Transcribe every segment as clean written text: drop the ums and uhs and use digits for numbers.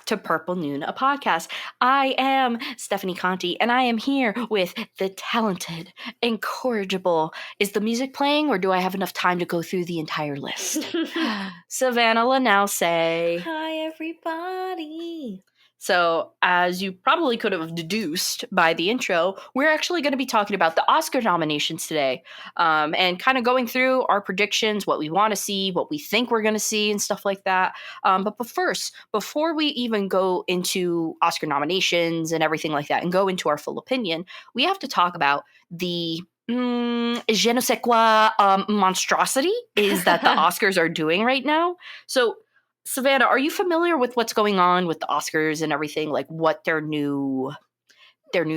to Purple Noon, a podcast. I am Stephanie Conti, and I am here with the talented, incorrigible. Is the music playing, or do I have enough time to go through the entire list? Savanna Lanausse. Hi, everybody. So, as you probably could have deduced by the intro, we're actually going to be talking about the Oscar nominations today, and kind of going through our predictions, what we want to see, what we think we're going to see, and stuff like that. But first, before we even go into Oscar nominations and everything like that, and go into our full opinion, we have to talk about the je ne sais quoi monstrosity is that the Oscars are doing right now. So, Savanna, are you familiar with what's going on with the Oscars and everything? Like what their new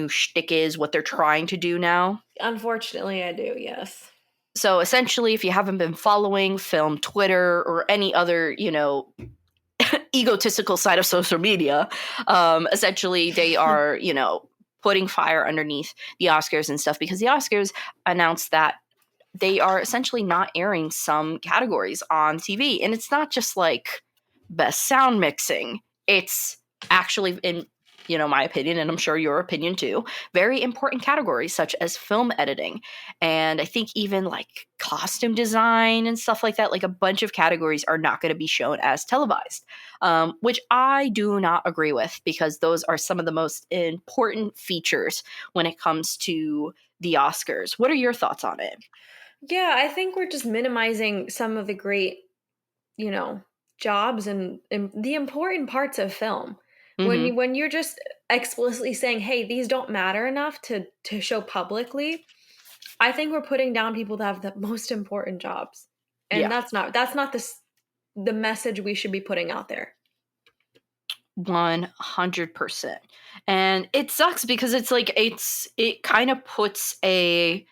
shtick is, what they're trying to do now? Unfortunately, I do, yes. So essentially, if you haven't been following film Twitter or any other, egotistical side of social media, essentially they are, putting fire underneath the Oscars and stuff, because the Oscars announced that they are essentially not airing some categories on TV. And it's not just like best sound mixing. It's actually, in my opinion, and I'm sure your opinion too, very important categories such as film editing. And I think even like costume design and stuff like that, like a bunch of categories are not going to be shown as televised, which I do not agree with, because those are some of the most important features when it comes to the Oscars. What are your thoughts on it? Yeah, I think we're just minimizing some of the great, jobs and the important parts of film. Mm-hmm. When you're just explicitly saying, "Hey, these don't matter enough to show publicly," I think we're putting down people that have the most important jobs, and Yeah. that's not the message we should be putting out there. 100%. And it sucks because it's like it kind of puts a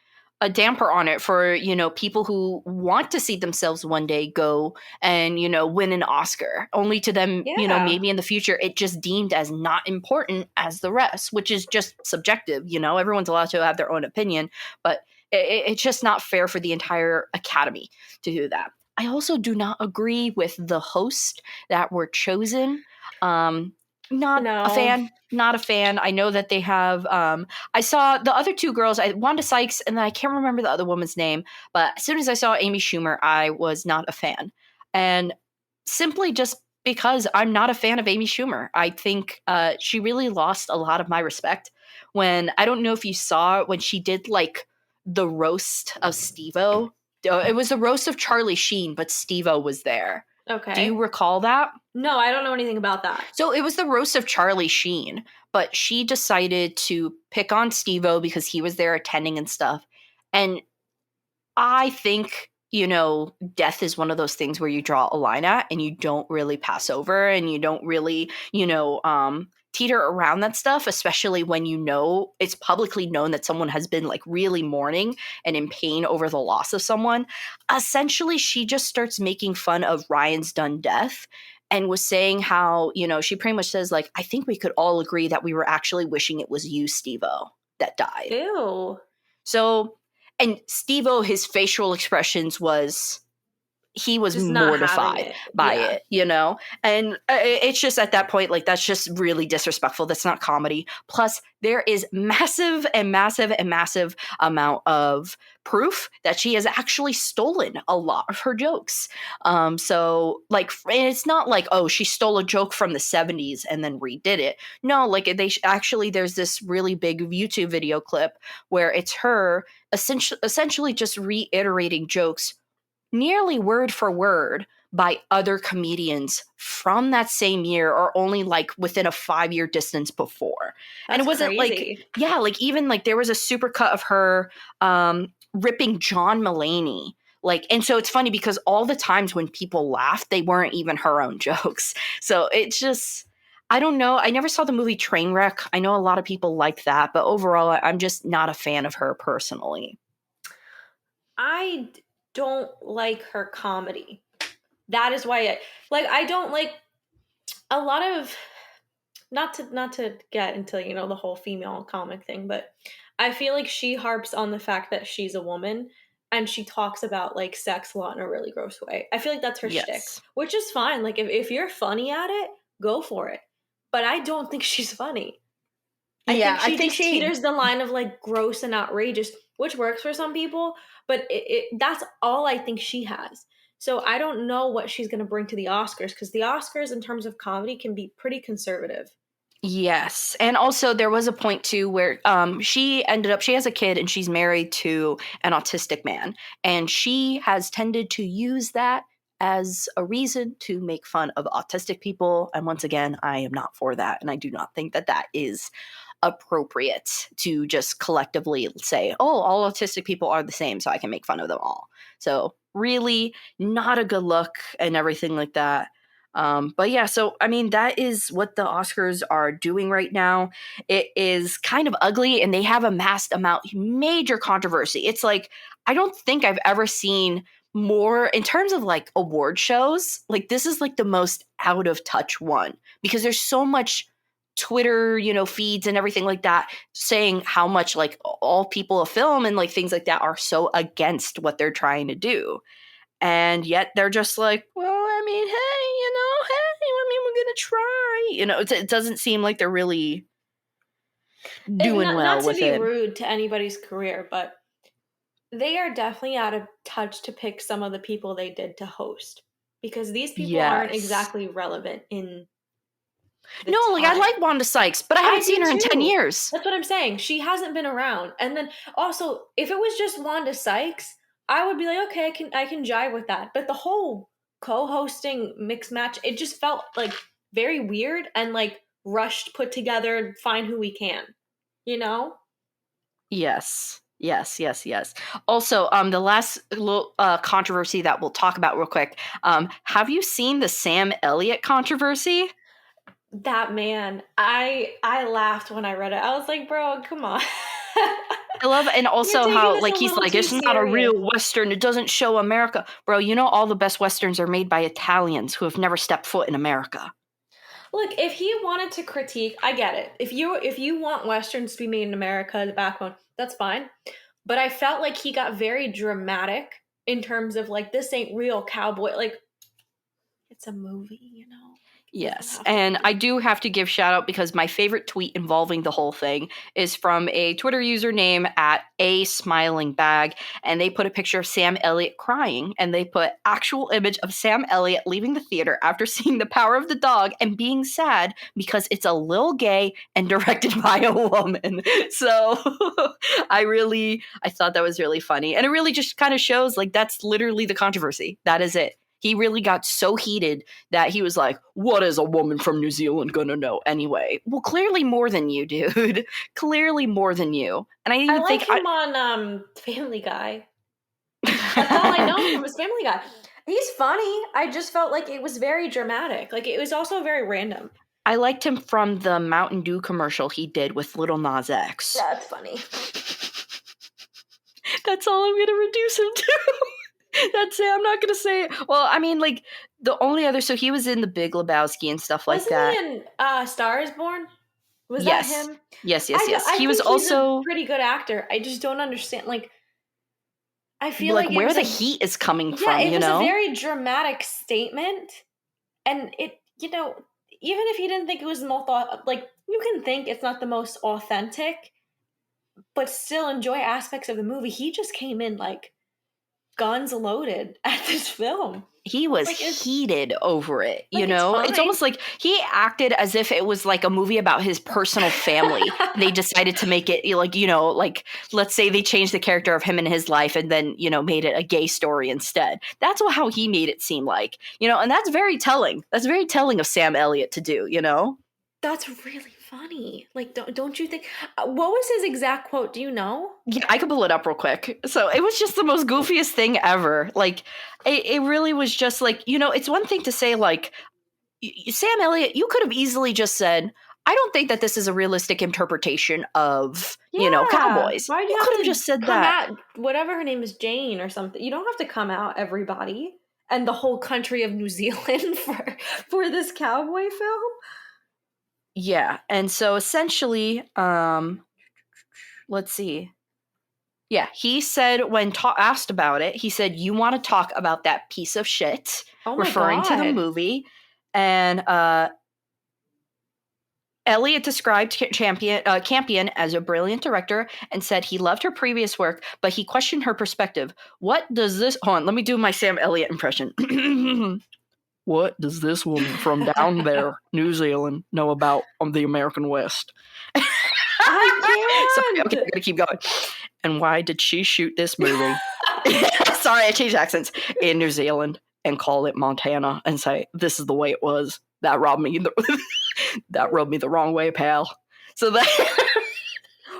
damper on it for, people who want to see themselves one day go and, win an Oscar, only to them, Yeah. maybe in the future it just deemed as not important as the rest, which is just subjective. Everyone's allowed to have their own opinion, but it's just not fair for the entire Academy to do that. I also do not agree with the hosts that were chosen. Not a fan. I know that they have I saw the other two girls, Wanda Sykes, and then I can't remember the other woman's name, but as soon as I saw Amy Schumer, I was not a fan. And simply just because I'm not a fan of Amy Schumer. I think she really lost a lot of my respect when, I don't know if you saw when she did like the roast of Steve-O. It was the roast of Charlie Sheen, but Steve-O was there. Okay. Do you recall that? No, I don't know anything about that. So it was the roast of Charlie Sheen, but she decided to pick on Steve-O because he was there attending and stuff. And I think, death is one of those things where you draw a line at and you don't really pass over, and you don't really, teeter around that stuff, especially when it's publicly known that someone has been like really mourning and in pain over the loss of someone. Essentially, she just starts making fun of Ryan's done death and was saying how, she pretty much says like, I think we could all agree that we were actually wishing it was you, Steve-O, that died. Ew. So, and Steve-O, his facial expressions was, he was Just mortified by it, and it's just at that point, like, that's just really disrespectful. That's not comedy. Plus, there is massive amount of proof that she has actually stolen a lot of her jokes. So like, and it's not like, oh, she stole a joke from the 70s and then redid it. No, like actually, there's this really big YouTube video clip where it's her essentially just reiterating jokes nearly word for word by other comedians from that same year, or only like within a 5-year distance before. And it wasn't crazy. like even like there was a super cut of her ripping John Mulaney. Like, and so it's funny because all the times when people laughed, they weren't even her own jokes. So it's just, I don't know. I never saw the movie Trainwreck. I know a lot of people like that, but overall, I'm just not a fan of her personally. I don't like her comedy. That is why I don't like a lot of, not to get into, the whole female comic thing, but I feel like she harps on the fact that she's a woman and she talks about like sex a lot in a really gross way. I feel like that's her shtick, which is fine. Like if you're funny at it, go for it. but I don't think she's funny. I think She teeters the line of like gross and outrageous, which works for some people, but that's all I think she has. So I don't know what she's going to bring to the Oscars, because the Oscars in terms of comedy can be pretty conservative. Yes. And also there was a point too where she has a kid and she's married to an autistic man, and she has tended to use that as a reason to make fun of autistic people. And once again, I am not for that, and I do not think that that is appropriate to just collectively say, oh, all autistic people are the same, so I can make fun of them all. So really not a good look and everything like that. But yeah, so I mean, that is what the Oscars are doing right now. It is kind of ugly, and they have amassed major controversy. It's like, I don't think I've ever seen more in terms of like award shows. Like, this is like the most out of touch one, because there's so much Twitter, feeds and everything like that saying how much like all people of film and like things like that are so against what they're trying to do. And yet they're just like, well, I mean, hey, we're going to try. It doesn't seem like they're really doing well with it. Not to be rude to anybody's career, but they are definitely out of touch to pick some of the people they did to host, because these people aren't exactly relevant in the time. I like Wanda Sykes, but I haven't seen her in 10 years. That's what I'm saying. She hasn't been around. And then also, if it was just Wanda Sykes, I would be like, okay, I can jive with that. But the whole co-hosting mixed match, it just felt like very weird and like rushed, put together, find who we can, Yes. Also, the last little controversy that we'll talk about real quick. Have you seen the Sam Elliott controversy? That man, I laughed when I read it. I was like, bro, come on. I love, and also how like he's like, it's not a real Western, it doesn't show America. Bro, all the best Westerns are made by Italians who have never stepped foot in America. Look, if he wanted to critique, I get it. If you want Westerns to be made in America, the backbone, that's fine. But I felt like he got very dramatic in terms of like, this ain't real cowboy. Like, it's a movie, Yes, and I do have to give shout out, because my favorite tweet involving the whole thing is from a Twitter username at @asmilingbag, and they put a picture of Sam Elliott crying, and they put actual image of Sam Elliott leaving the theater after seeing The Power of the Dog and being sad because it's a little gay and directed by a woman. So I thought that was really funny, and it really just kind of shows like that's literally the controversy. That is it. He really got so heated that he was like, what is a woman from New Zealand gonna know anyway? Well, clearly more than you, dude. Clearly more than you. And I even like him on Family Guy. That's all I know from his Family Guy. He's funny. I just felt like it was very dramatic. Like, it was also very random. I liked him from the Mountain Dew commercial he did with Lil Nas X. That's funny. That's all I'm gonna reduce him to. That's it. I'm not gonna say it. Well, I mean, like the only other, so he was in The Big Lebowski and stuff like that. Wasn't he in Star Is Born? Was that him? Yes. He was also a pretty good actor. I just don't understand. Like, I feel like where the heat is coming from. It was a very dramatic statement, and it, even if you didn't think it was the most, like, you can think it's not the most authentic, but still enjoy aspects of the movie. He just came in like guns loaded at this film. He was heated over it, It's almost like he acted as if it was like a movie about his personal family. They decided to make it like, let's say they changed the character of him in his life and then, made it a gay story instead. That's how he made it seem like, and that's very telling. That's very telling of Sam Elliott to do, That's really funny. Like, don't you think? What was his exact quote? Do you know? Yeah, I could pull it up real quick. So it was just the most goofiest thing ever. Like, it really was just like, it's one thing to say like, Sam Elliott, you could have easily just said, I don't think that this is a realistic interpretation of, cowboys. Why do you could have just said that? Whatever her name is, Jane or something. You don't have to come out everybody and the whole country of New Zealand for this cowboy film. Yeah, and so essentially, let's see. Yeah, he said when asked about it, he said, you want to talk about that piece of shit, referring to the movie. And Elliott described Campion as a brilliant director and said he loved her previous work, but he questioned her perspective. What does this... Hold on, let me do my Sam Elliott impression. What does this woman from down there, New Zealand, know about the American West? I Sorry, can't. okay, I'm gonna keep going. And why did she shoot this movie? Sorry, I changed accents. In New Zealand and call it Montana and say, this is the way it was. That rubbed me the wrong way, pal. So that...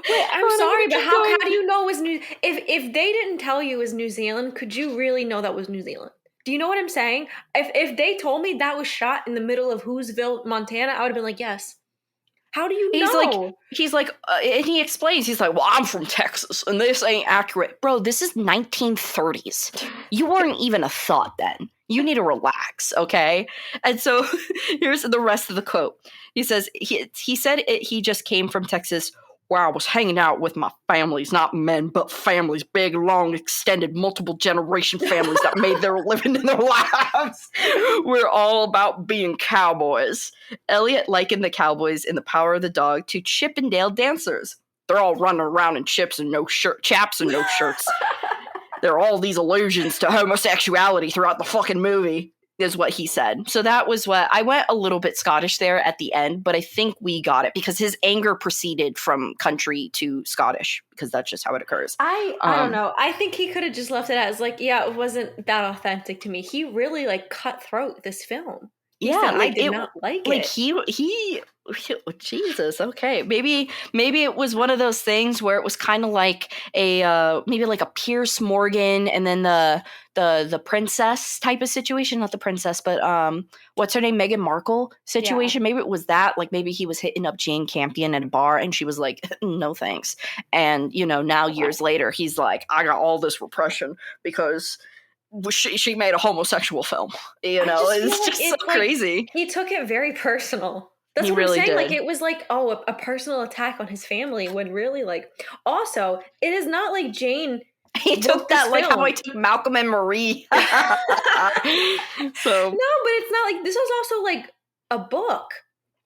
Wait, I'm sorry, but how do you know it was New... If they didn't tell you it was New Zealand, could you really know that was New Zealand? Do you know what I'm saying? If they told me that was shot in the middle of Whoville, Montana, I would have been like, yes. How do you know? He's like, and he explains, he's like, well, I'm from Texas, and this ain't accurate. Bro, this is 1930s. You weren't even a thought then. You need to relax, okay? And so here's the rest of the quote. He says, he said he just came from Texas, where I was hanging out with my families, not men, but families, big, long, extended, multiple generation families that made their living in their lives. We're all about being cowboys. Elliott likened the cowboys in The Power of the Dog to Chippendale dancers. They're all running around in chaps and no shirts. There are all these allusions to homosexuality throughout the fucking movie, is what he said. So that was what I went a little bit Scottish there at the end, but I think we got it because his anger proceeded from country to Scottish because that's just how it occurs. I don't know. I think he could have just left it as like, yeah, it wasn't that authentic to me. He really like cut throat this film. I did not like it. He Jesus, okay. Maybe it was one of those things where it was kind of like maybe like a Pierce Morgan and then the princess type of situation, not the princess, but what's her name, Meghan Markle situation. Yeah. Maybe it was that, like maybe he was hitting up Jane Campion at a bar and she was like, no thanks. And now years later he's like, I got all this repression because she made a homosexual film. It's just so crazy. He took it very personal. That's what I'm saying. Did. Like it was like, a personal attack on his family when really like also it is not like Jane. He took that like how I took Malcolm and Marie. So no, but it's not like this was also like a book.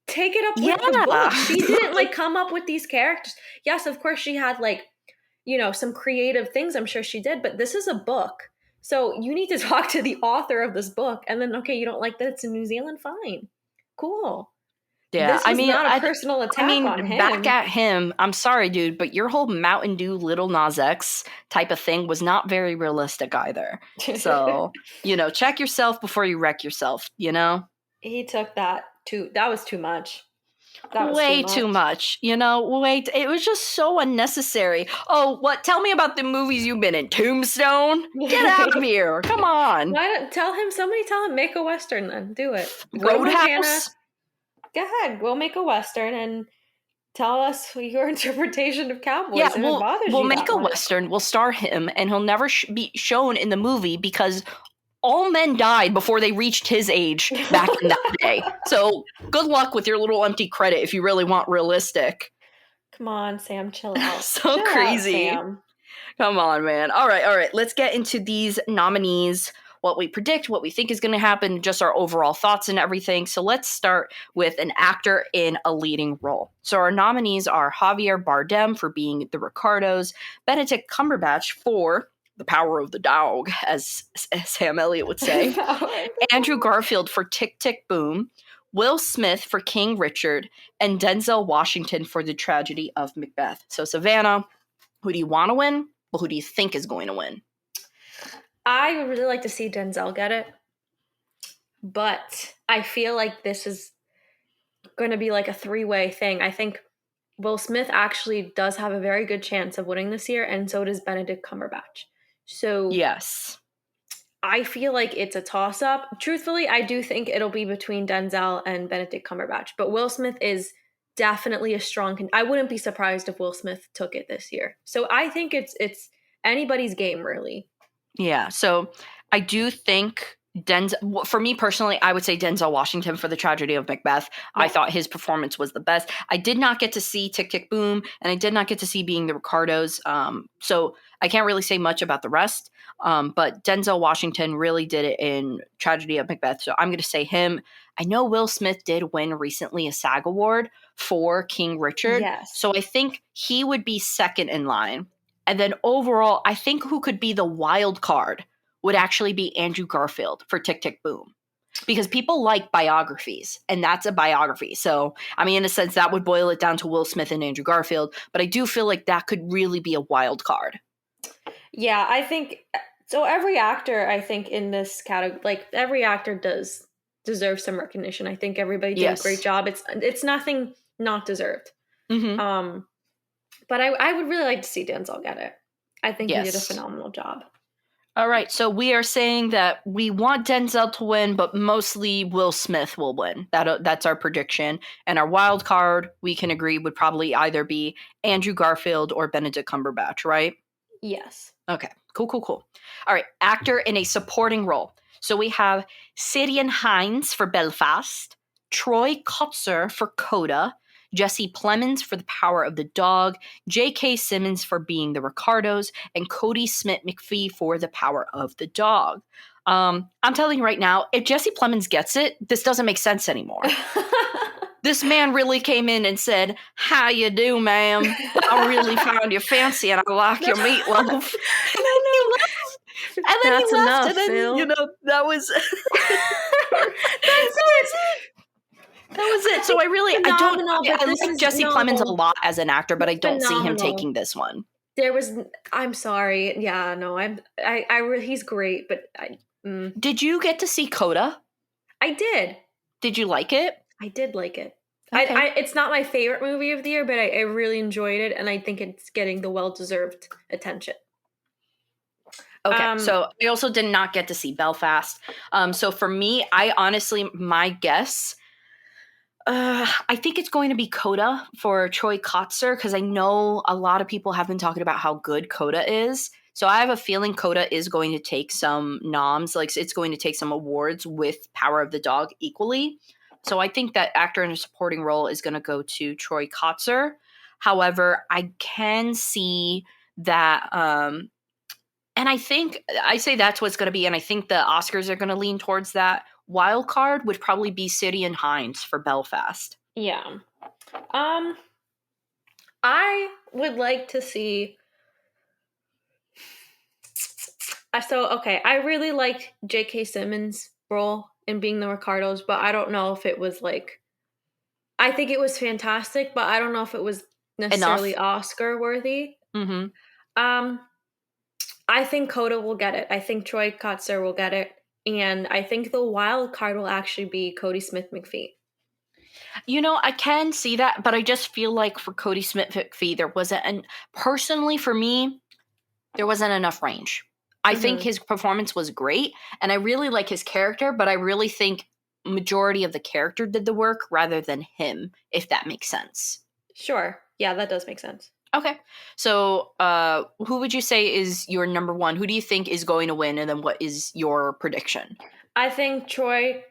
Take it up with the book. She didn't like come up with these characters. Yes, of course she had like, some creative things. I'm sure she did, but this is a book. So you need to talk to the author of this book, and then you don't like that it's in New Zealand, fine, cool. Yeah, this was not a personal attack on him. Back at him. I'm sorry, dude, but your whole Mountain Dew Little Nas X type of thing was not very realistic either. So check yourself before you wreck yourself. He took that too. That was too much. Way too much. It was just so unnecessary. Oh, what? Tell me about the movies you've been in. Tombstone? Get out of here. Come on. Somebody tell him, make a Western then. Do it. Roadhouse? Go ahead. We'll make a Western and tell us your interpretation of cowboys. Yeah, we'll make a Western. We'll star him and he'll never be shown in the movie because all men died before they reached his age back in that day. So good luck with your little empty credit if you really want realistic. Come on, Sam, chill out. Chill crazy. Out, Sam. Come on, man. All right. Let's get into these nominees, what we predict, what we think is going to happen, just our overall thoughts and everything. So let's start with an actor in a leading role. So our nominees are Javier Bardem for being the Ricardos, Benedict Cumberbatch for The Power of the Dog, as Sam Elliott would say, Andrew Garfield for Tick, Tick, Boom, Will Smith for King Richard, and Denzel Washington for The Tragedy of Macbeth. So Savanna, who do you want to win? Well, who do you think is going to win? I would really like to see Denzel get it, but I feel like this is going to be like a three-way thing. I think Will Smith actually does have a very good chance of winning this year, and so does Benedict Cumberbatch. So yes, I feel like it's a toss-up. Truthfully, I do think it'll be between Denzel and Benedict Cumberbatch, but Will Smith is definitely a strong I wouldn't be surprised if Will Smith took it this year. So I think it's anybody's game, really. Yeah, so I do think For me personally, I would say Denzel Washington for The Tragedy of Macbeth. Yeah. I thought his performance was the best. I did not get to see Tick Tick Boom, and I did not get to see Being the Ricardos. So I can't really say much about the rest. But Denzel Washington really did it in Tragedy of Macbeth. So I'm going to say him. I know Will Smith did win recently a SAG award for King Richard. Yes. So I think he would be second in line. And then overall, I think who could be the wild card would actually be Andrew Garfield for Tick Tick Boom. Because people like biographies, and that's a biography. So, I mean, in a sense, that would boil it down to Will Smith and Andrew Garfield. But I do feel like that could really be a wild card. Yeah, I think so. Every actor, I think, in this category, like every actor does deserve some recognition. I think everybody did a great job. It's nothing not deserved. Mm-hmm. But I would really like to see Denzel get it. I think he did a phenomenal job. All right, so we are saying that we want Denzel to win, but mostly Will Smith will win. That's our prediction. And our wild card, we can agree, would probably either be Andrew Garfield or Benedict Cumberbatch, right? Yes. Okay, cool. All right, actor in a supporting role. So we have Ciarán Hinds for Belfast, Troy Kotsur for Coda, Jesse Plemons for The Power of the Dog, J.K. Simmons for Being the Ricardos, and Cody Smith-McPhee for The Power of the Dog. I'm telling you right now, if Jesse Plemons gets it, this doesn't make sense anymore. This man really came in and said, "How you do, ma'am? I really found you fancy, and I like your meatloaf." And then he left, and then Phil. that was That was it. So I like Jesse Plemons a lot as an actor, but I don't see him taking this one. I'm sorry. Yeah, no, he's great, but Did you get to see Coda? I did. Did you like it? I did like it. Okay. It's not my favorite movie of the year, but I really enjoyed it, and I think it's getting the well-deserved attention. Okay, so I also did not get to see Belfast. So for me, I honestly, my guess, I think it's going to be Coda for Troy Kotsur, because I know a lot of people have been talking about how good Coda is. So I have a feeling Coda is going to take some noms, like it's going to take some awards with Power of the Dog equally. So I think that actor in a supporting role is going to go to Troy Kotsur. However, I can see that, and I say that's what's going to be, and I think the Oscars are going to lean towards that. Wild card would probably be Ciarán Hinds for Belfast. Yeah. I would like to see. I really liked J.K. Simmons' role in Being the Ricardos, but I don't know if it was like. I think it was fantastic, but I don't know if it was necessarily Oscar worthy. Mm-hmm. I think Coda will get it. I think Troy Kotsur will get it. And I think the wild card will actually be Cody Smith-McPhee. I can see that, but I just feel like for Cody Smith-McPhee, there wasn't, and personally for me, there wasn't enough range. I think his performance was great, and I really like his character, but I really think majority of the character did the work rather than him, if that makes sense. Sure. Yeah, that does make sense. Okay. So who would you say is your number one? Who do you think is going to win? And then what is your prediction? I think Troy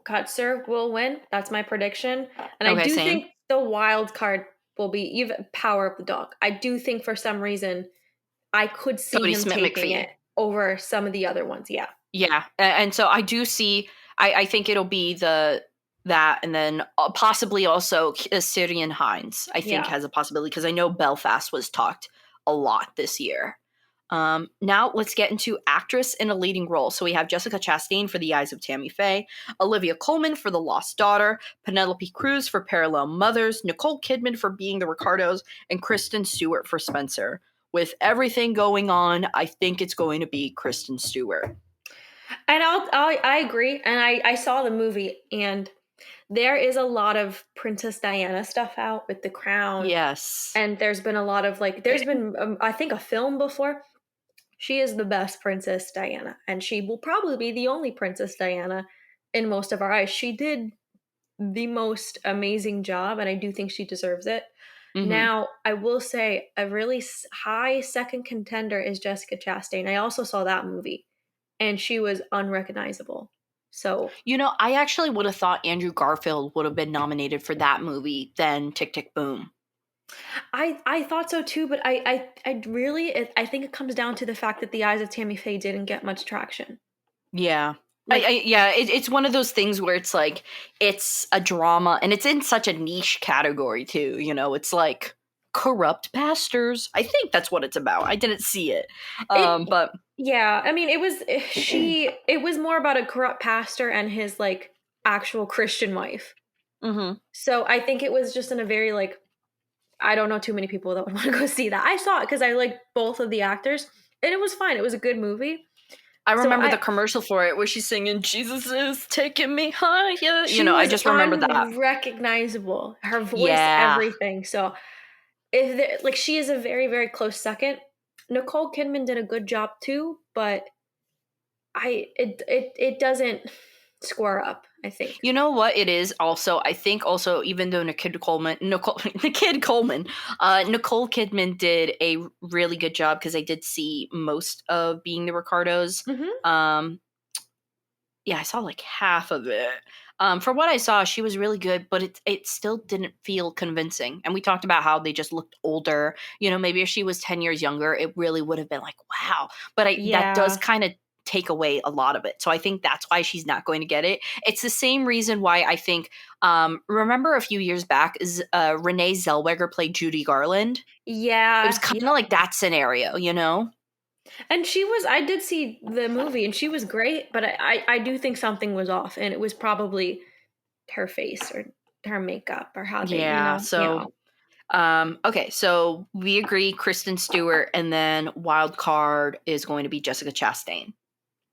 Kotsur will win. That's my prediction. And Okay, I do same. think the wild card will be even Power of the Dog. I do think for some reason I could see Cody him Smith-McPhee. taking it over some of the other ones. Yeah. Yeah. And so I do see, I think it'll be that, and then possibly also Ciarán Hinds, I think has a possibility, because I know Belfast was talked a lot this year. Now let's get into actress in a leading role. So we have Jessica Chastain for The Eyes of Tammy Faye, Olivia Colman for The Lost Daughter, Penelope Cruz for Parallel Mothers, Nicole Kidman for Being the Ricardos, and Kristen Stewart for Spencer. With everything going on, I think it's going to be Kristen Stewart. And I agree. And I saw the movie, and there is a lot of Princess Diana stuff out with The Crown. Yes. And there's been a lot of there's been, I think, a film before. She is the best Princess Diana, and she will probably be the only Princess Diana in most of our eyes. She did the most amazing job, and I do think she deserves it. Mm-hmm. Now, I will say a really high second contender is Jessica Chastain. I also saw that movie, and she was unrecognizable. So You know, I actually would have thought Andrew Garfield would have been nominated for that movie than Tick Tick Boom. I thought so too, but I really I think it comes down to the fact that The Eyes of Tammy Faye didn't get much traction. Yeah. Like It's one of those things where it's like, it's a drama and it's in such a niche category too. You know, it's like corrupt pastors. I think that's what it's about. I didn't see it. it But yeah, I mean it was more about a corrupt pastor and his like actual Christian wife. mhm. So I think it was just in a very like I don't know too many people that would want to go see that. I saw it because I like both of the actors and it was fine. It was a good movie. I So remember the I commercial for it where she's singing "Jesus is taking me higher." You she know, I was just remember that. unrecognizable. Her voice, Yeah. everything. So if like she is a very very close second. Nicole Kidman did a good job too, but it doesn't square up, I think. You know what it is also? I think also, even though Nicole Kidman did a really good job, because I did see most of Being the Ricardos. Mhm. Um, yeah, I saw like half of it. From what I saw, she was really good, but it still didn't feel convincing. And we talked about how they just looked older. You know, maybe if she was 10 years younger, it really would have been like, wow. But that does Yeah. kind of take away a lot of it. So I think that's why she's not going to get it. It's the same reason why I think, remember a few years back, Renee Zellweger played Judy Garland? It was Yeah. kind of like that scenario, you know? And she was I did see the movie and she was great, but I do think something was off and it was probably her face or her makeup or how they, Yeah. yeah. So okay, so we agree Kristen Stewart, and then wild card is going to be Jessica Chastain.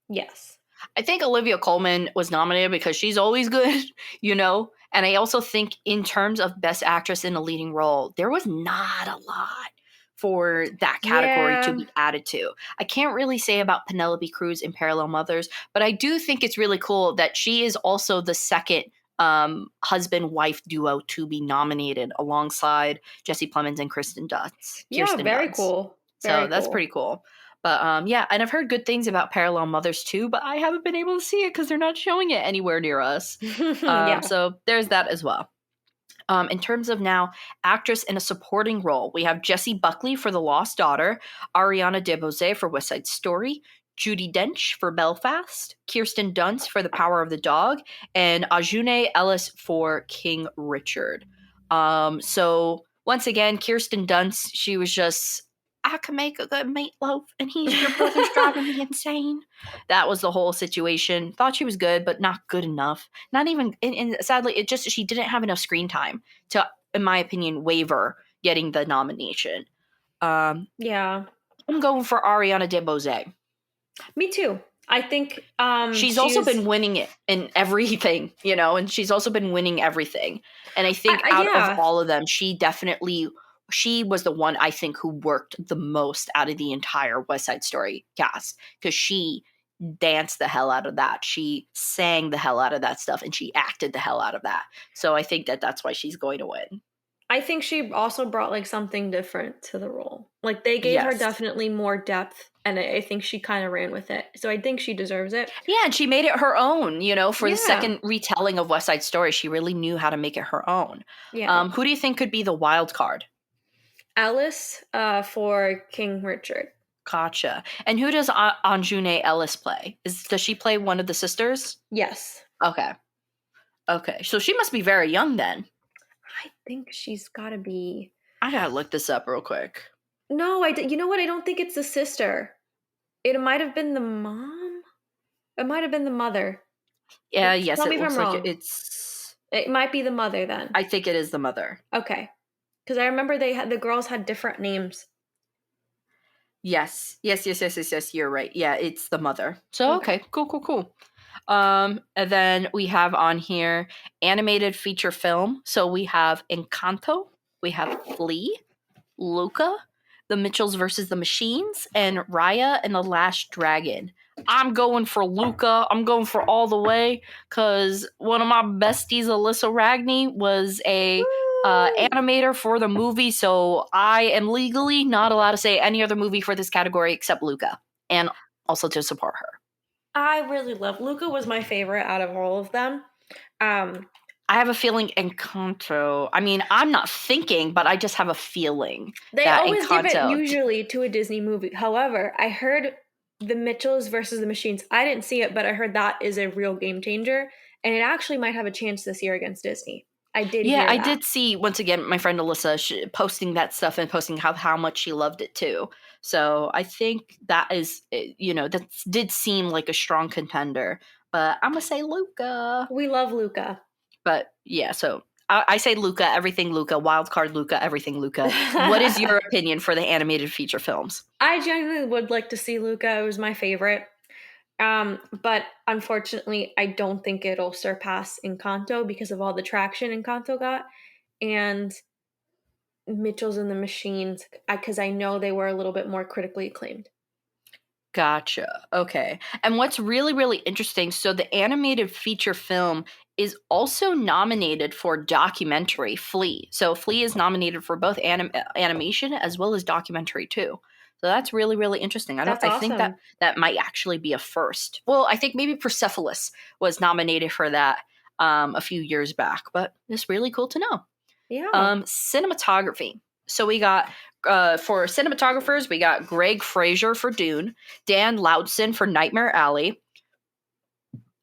Yes. I think Olivia Colman was nominated because she's always good, you know? And I also think in terms of best actress in a leading role, there was not a lot for that category to Yeah. be added to. I can't really say about Penelope Cruz in Parallel Mothers, but I do think it's really cool that she is also the second husband-wife duo to be nominated alongside Jesse Plemons and Yeah, Kirsten very Dunst. cool. So Very that's cool. pretty cool. But yeah, and I've heard good things about Parallel Mothers too, but I haven't been able to see it because they're not showing it anywhere near us. Yeah. So there's that as well. In terms of now actress in a supporting role, we have Jessie Buckley for The Lost Daughter, Ariana DeBose for West Side Story, Judi Dench for Belfast, Kirsten Dunst for The Power of the Dog, and Ajune Ellis for King Richard. So once again, Kirsten Dunst, she was just, I can make a good meatloaf, and he's your brother's driving me insane. That was the whole situation. Thought she was good, but not good enough. Not even, and sadly, it just, she didn't have enough screen time to, in my opinion, waver getting the nomination. Yeah. I'm going for Ariana DeBose. Me too. I think She's also she's been winning it in everything, you know, and she's also been winning everything. And I think out of yeah. all of them, she was the one I think who worked the most out of the entire West Side Story cast, because she danced the hell out of that. She sang the hell out of that stuff, and she acted the hell out of that. So I think that that's why she's going to win. I think she also brought like something different to the role. Like they gave her Yes. definitely more depth and I think she kind of ran with it. So I think she deserves it. Yeah, and she made it her own, you know, for the Yeah. second retelling of West Side Story. She really knew how to make it her own. Yeah. Who do you think could be the wild card? Ellis for King Richard. Gotcha. And who does Anjune Ellis play? Does she play one of the sisters? Yes. Okay. Okay. So she must be very young then. I think she's got to be. I gotta look this up real quick. No, you know what? I don't think it's the sister. It might have been the mom. It might have been the mother. Yeah, yes, Tell me it if I'm looks like wrong. it's. It might be the mother then. I think it is the mother. Okay. Because I remember the girls had different names. Yes. Yes. You're right. Yeah, it's the mother. So, okay. Cool. And then we have on here animated feature film. So we have Encanto, we have Flea, Luca, The Mitchells versus the Machines, and Raya and the Last Dragon. I'm going for Luca. I'm going for all the way because one of my besties, Alyssa Ragney, was a animator for the movie. So I am legally not allowed to say any other movie for this category except Luca, and also to support her. I really love Luca. Was my favorite out of all of them. I have a feeling Encanto. I mean, I'm not thinking, but I just have a feeling They that always give it Encanto. usually to a Disney movie. However, I heard The Mitchells versus the Machines. I didn't see it, but I heard that is a real game changer, and it actually might have a chance this year against Disney. I did Yeah, hear I that. did see once again my friend Alyssa posting that stuff and posting how much she loved it too. So I think that is that did seem like a strong contender. But I'm gonna say Luca. We love Luca. But yeah, so I say Luca, everything Luca, wildcard Luca, everything Luca. What is your opinion for the animated feature films? I genuinely would like to see Luca. It was my favorite. But unfortunately, I don't think it'll surpass Encanto because of all the traction Encanto got. And Mitchell's and the Machines, because I know they were a little bit more critically acclaimed. Gotcha. Okay. And what's really, really interesting, so the animated feature film is also nominated for documentary, Flea. So Flea is nominated for both animation as well as documentary too. So that's really, really interesting. That's I think awesome. that might actually be a first. Well, I think maybe Persepolis was nominated for that a few years back, but it's really cool to know. Yeah. Cinematography. So we got for cinematographers, we got Greg Fraser for Dune, Dan Lautson for Nightmare Alley.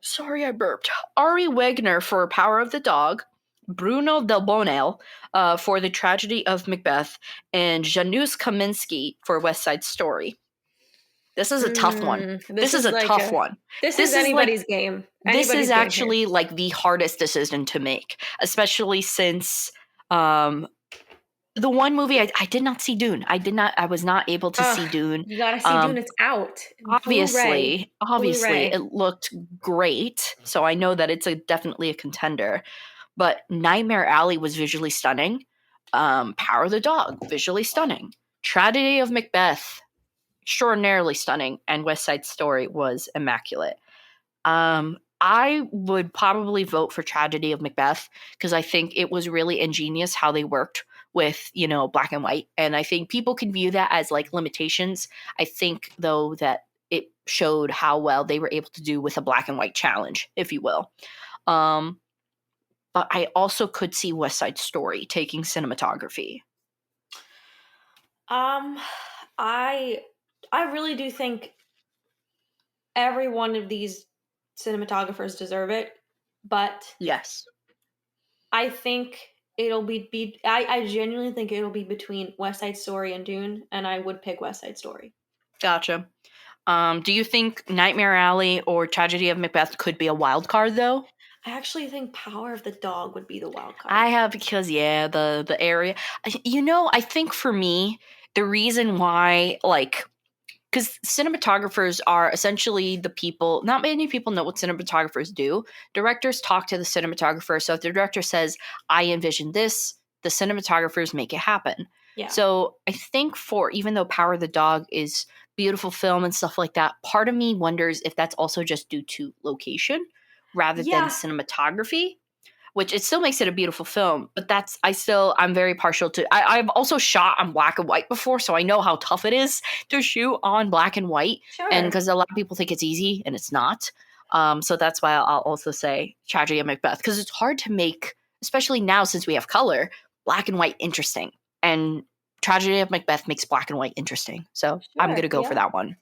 Sorry, I burped. Ari Wegner for Power of the Dog, Bruno Del Bonel for The Tragedy of Macbeth, and Janusz Kaminski for West Side Story. This is a tough one. This is a tough one. This is anybody's game. This is actually like the hardest decision to make, especially since the one movie I did not see Dune. I was not able to see Dune. You gotta see Dune. It's out. Obviously, Blu-ray. it looked great, so I know that it's definitely a contender. But Nightmare Alley was visually stunning. Power of the Dog, visually stunning. Tragedy of Macbeth, extraordinarily stunning, and West Side Story was immaculate. I would probably vote for Tragedy of Macbeth because I think it was really ingenious how they worked with, black and white. And I think people can view that as like limitations. I think, though, that it showed how well they were able to do with a black and white challenge, if you will. But I also could see West Side Story taking cinematography. I really do think every one of these cinematographers deserve it, but yes, I think it'll be I genuinely think it'll be between West Side Story and Dune, and I would pick West Side Story. Gotcha. Do you think Nightmare Alley or Tragedy of Macbeth could be a wild card, though? I actually think Power of the Dog would be the wild card. I have because the area. I think for me, the reason why, because cinematographers are essentially the people. Not many people know what cinematographers do. Directors talk to the cinematographer. So if the director says, "I envision this," the cinematographers make it happen. Yeah. So I think even though Power of the Dog is beautiful film and stuff like that, part of me wonders if that's also just due to location rather than cinematography, which it still makes it a beautiful film. But I'm very partial to, I've also shot on black and white before, so I know how tough it is to shoot on black and white. Sure. And because a lot of people think it's easy and it's not. So that's why I'll also say Tragedy of Macbeth, because it's hard to make, especially now since we have color, black and white interesting. And Tragedy of Macbeth makes black and white interesting. So I'm going to go for that one.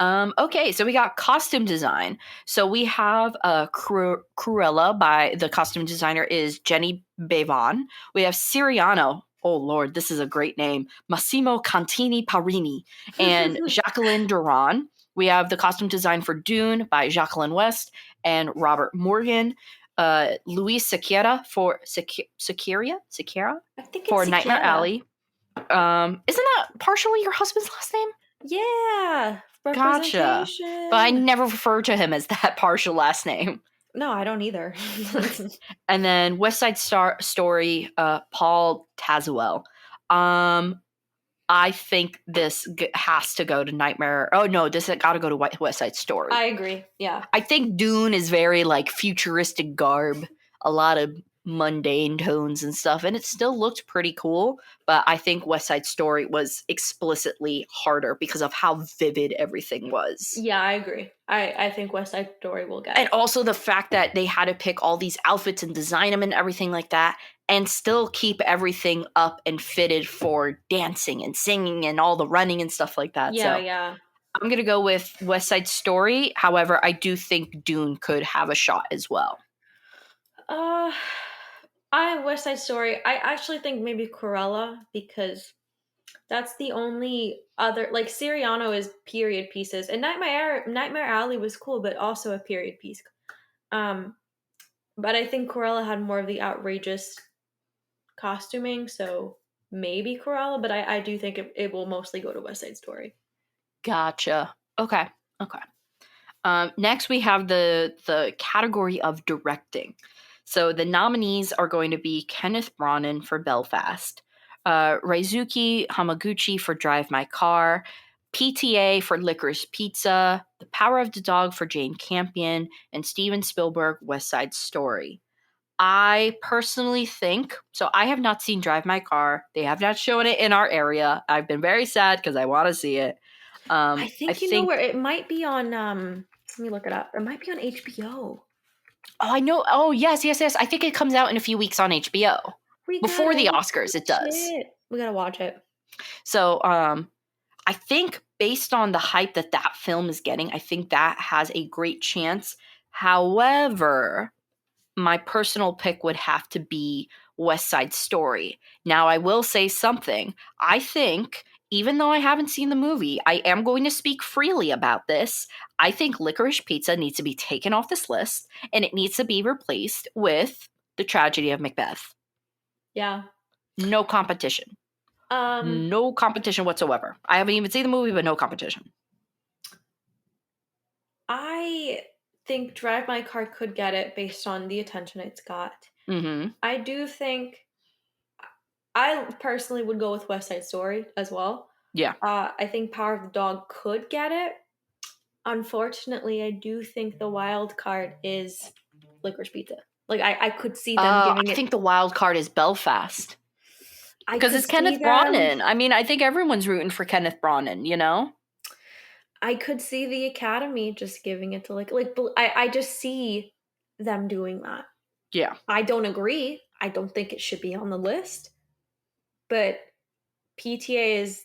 Okay, so we got costume design. So we have Cruella by the costume designer is Jenny Bavon. We have Siriano. Oh Lord, this is a great name. Massimo Contini Parini and Jacqueline Duran. We have the costume design for Dune by Jacqueline West and Robert Morgan. Luis Sequeira for Sequeira? I think for it's Nightmare Sequeira. Alley. Isn't that partially your husband's last name? Yeah. Gotcha. But I never refer to him as that partial last name. No, I don't either. And then West Side Story, Paul Tazewell. I think this has to go to Nightmare. Oh no, this has got to go to West Side Story. I agree. Yeah. I think Dune is very like futuristic garb. A lot of mundane tones and stuff, and it still looked pretty cool. But I think West Side Story was explicitly harder because of how vivid everything was. Yeah, I agree. I think West Side Story will get And it. also the fact that they had to pick all these outfits and design them and everything like that, and still keep everything up and fitted for dancing and singing and all the running and stuff like that. Yeah, So yeah. I'm going to go with West Side Story. However, I do think Dune could have a shot as well. Uh, I West Side Story. I actually think maybe Cruella, because that's the only other, like, Siriano is period pieces, and Nightmare Alley was cool, but also a period piece. Um, but I think Cruella had more of the outrageous costuming, so maybe Cruella, but I do think it will mostly go to West Side Story. Gotcha. Okay. Okay. Next, we have the category of directing. So the nominees are going to be Kenneth Branagh for Belfast, Reizuki Hamaguchi for Drive My Car, PTA for Licorice Pizza, The Power of the Dog for Jane Campion, and Steven Spielberg West Side Story. I personally think, so I have not seen Drive My Car. They have not shown it in our area. I've been very sad because I want to see it. I I think you know think where it might be on. Let me look it up. It might be on HBO. Oh, I know. Oh, yes, yes, yes. I think it comes out in a few weeks on HBO. We Before gotta the Oscars, it watch does. it. We gotta watch it. So, I think based on the hype that that film is getting, I think that has a great chance. However, my personal pick would have to be West Side Story. Now, I will say something. I think, even though I haven't seen the movie, I am going to speak freely about this. I think Licorice Pizza needs to be taken off this list, and it needs to be replaced with The Tragedy of Macbeth. Yeah. No competition. Um, No competition whatsoever. I haven't even seen the movie, but no competition. I think Drive My Car could get it based on the attention it's got. Mm-hmm. I do think I personally would go with West Side Story as well. Yeah. I think Power of the Dog could get it. Unfortunately, I do think the wild card is Licorice Pizza. Like, I could see them I giving it. think the wild card is Belfast. I Because could it's see Kenneth them. Branagh. I mean, I think everyone's rooting for Kenneth Branagh, you know? I could see the Academy just giving it to I just see them doing that. Yeah. I don't agree. I don't think it should be on the list. But PTA is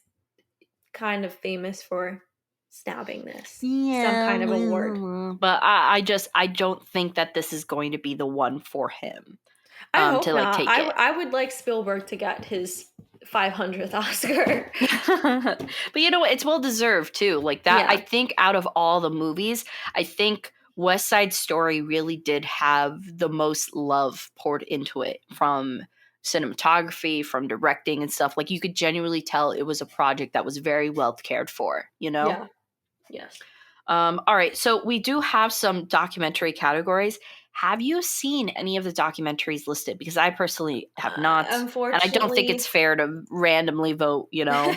kind of famous for snapping this. Some Yeah. kind of award. But I don't think that this is going to be the one for him I to hope like not. take it. I would like Spielberg to get his 500th Oscar. But you know what? It's well deserved too. Like that, Yeah. I think out of all the movies, I think West Side Story really did have the most love poured into it from cinematography, from directing and stuff. Like you could genuinely tell it was a project that was very well cared for, you know? Yeah. Yes. All right. So we do have some documentary categories. Have you seen any of the documentaries listed? Because I personally have not. And I don't think it's Unfortunately, fair to randomly vote, you know,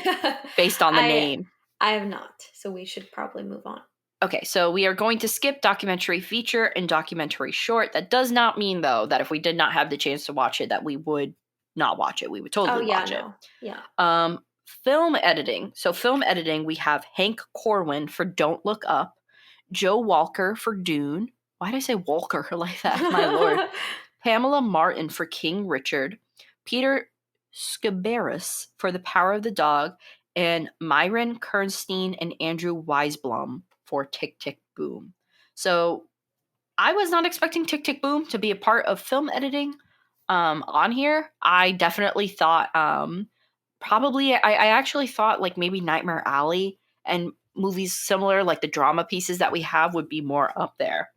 based on the I name. I have not. So we should probably move on. Okay, so we are going to skip documentary feature and documentary short. That does not mean, though, that if we did not have the chance to watch it, that we would not watch it. We would Oh totally yeah, watch it. no. Yeah. Film editing. So, film editing, we have Hank Corwin for Don't Look Up, Joe Walker for Dune. Why did I say Walker like that? My lord. Pamela Martin for King Richard, Peter Scabarus for The Power of the Dog, and Myron Kernstein and Andrew Weisblum for Tick Tick Boom. So I was not expecting Tick Tick Boom to be a part of film editing on here. I definitely thought probably I actually thought like maybe Nightmare Alley and movies similar like the drama pieces that we have would be more up there.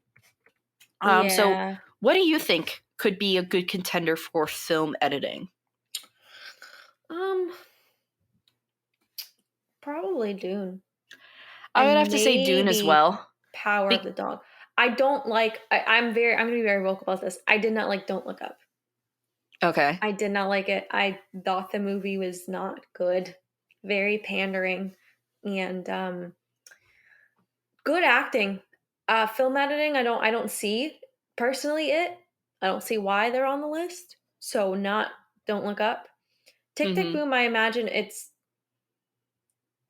So Yeah. what do you think could be a good contender for film editing? Um, probably Dune. I would And have to say Dune as maybe well. Power of the Dog. I don't like I'm gonna be very vocal about this. I did not like Don't Look Up. Okay. I did not like it. I thought the movie was not good. Very pandering. And good acting. Film editing, I don't see personally it. I don't see why they're on the list. So not Don't Look Up. Tick Tick Mm-hmm. Boom, I imagine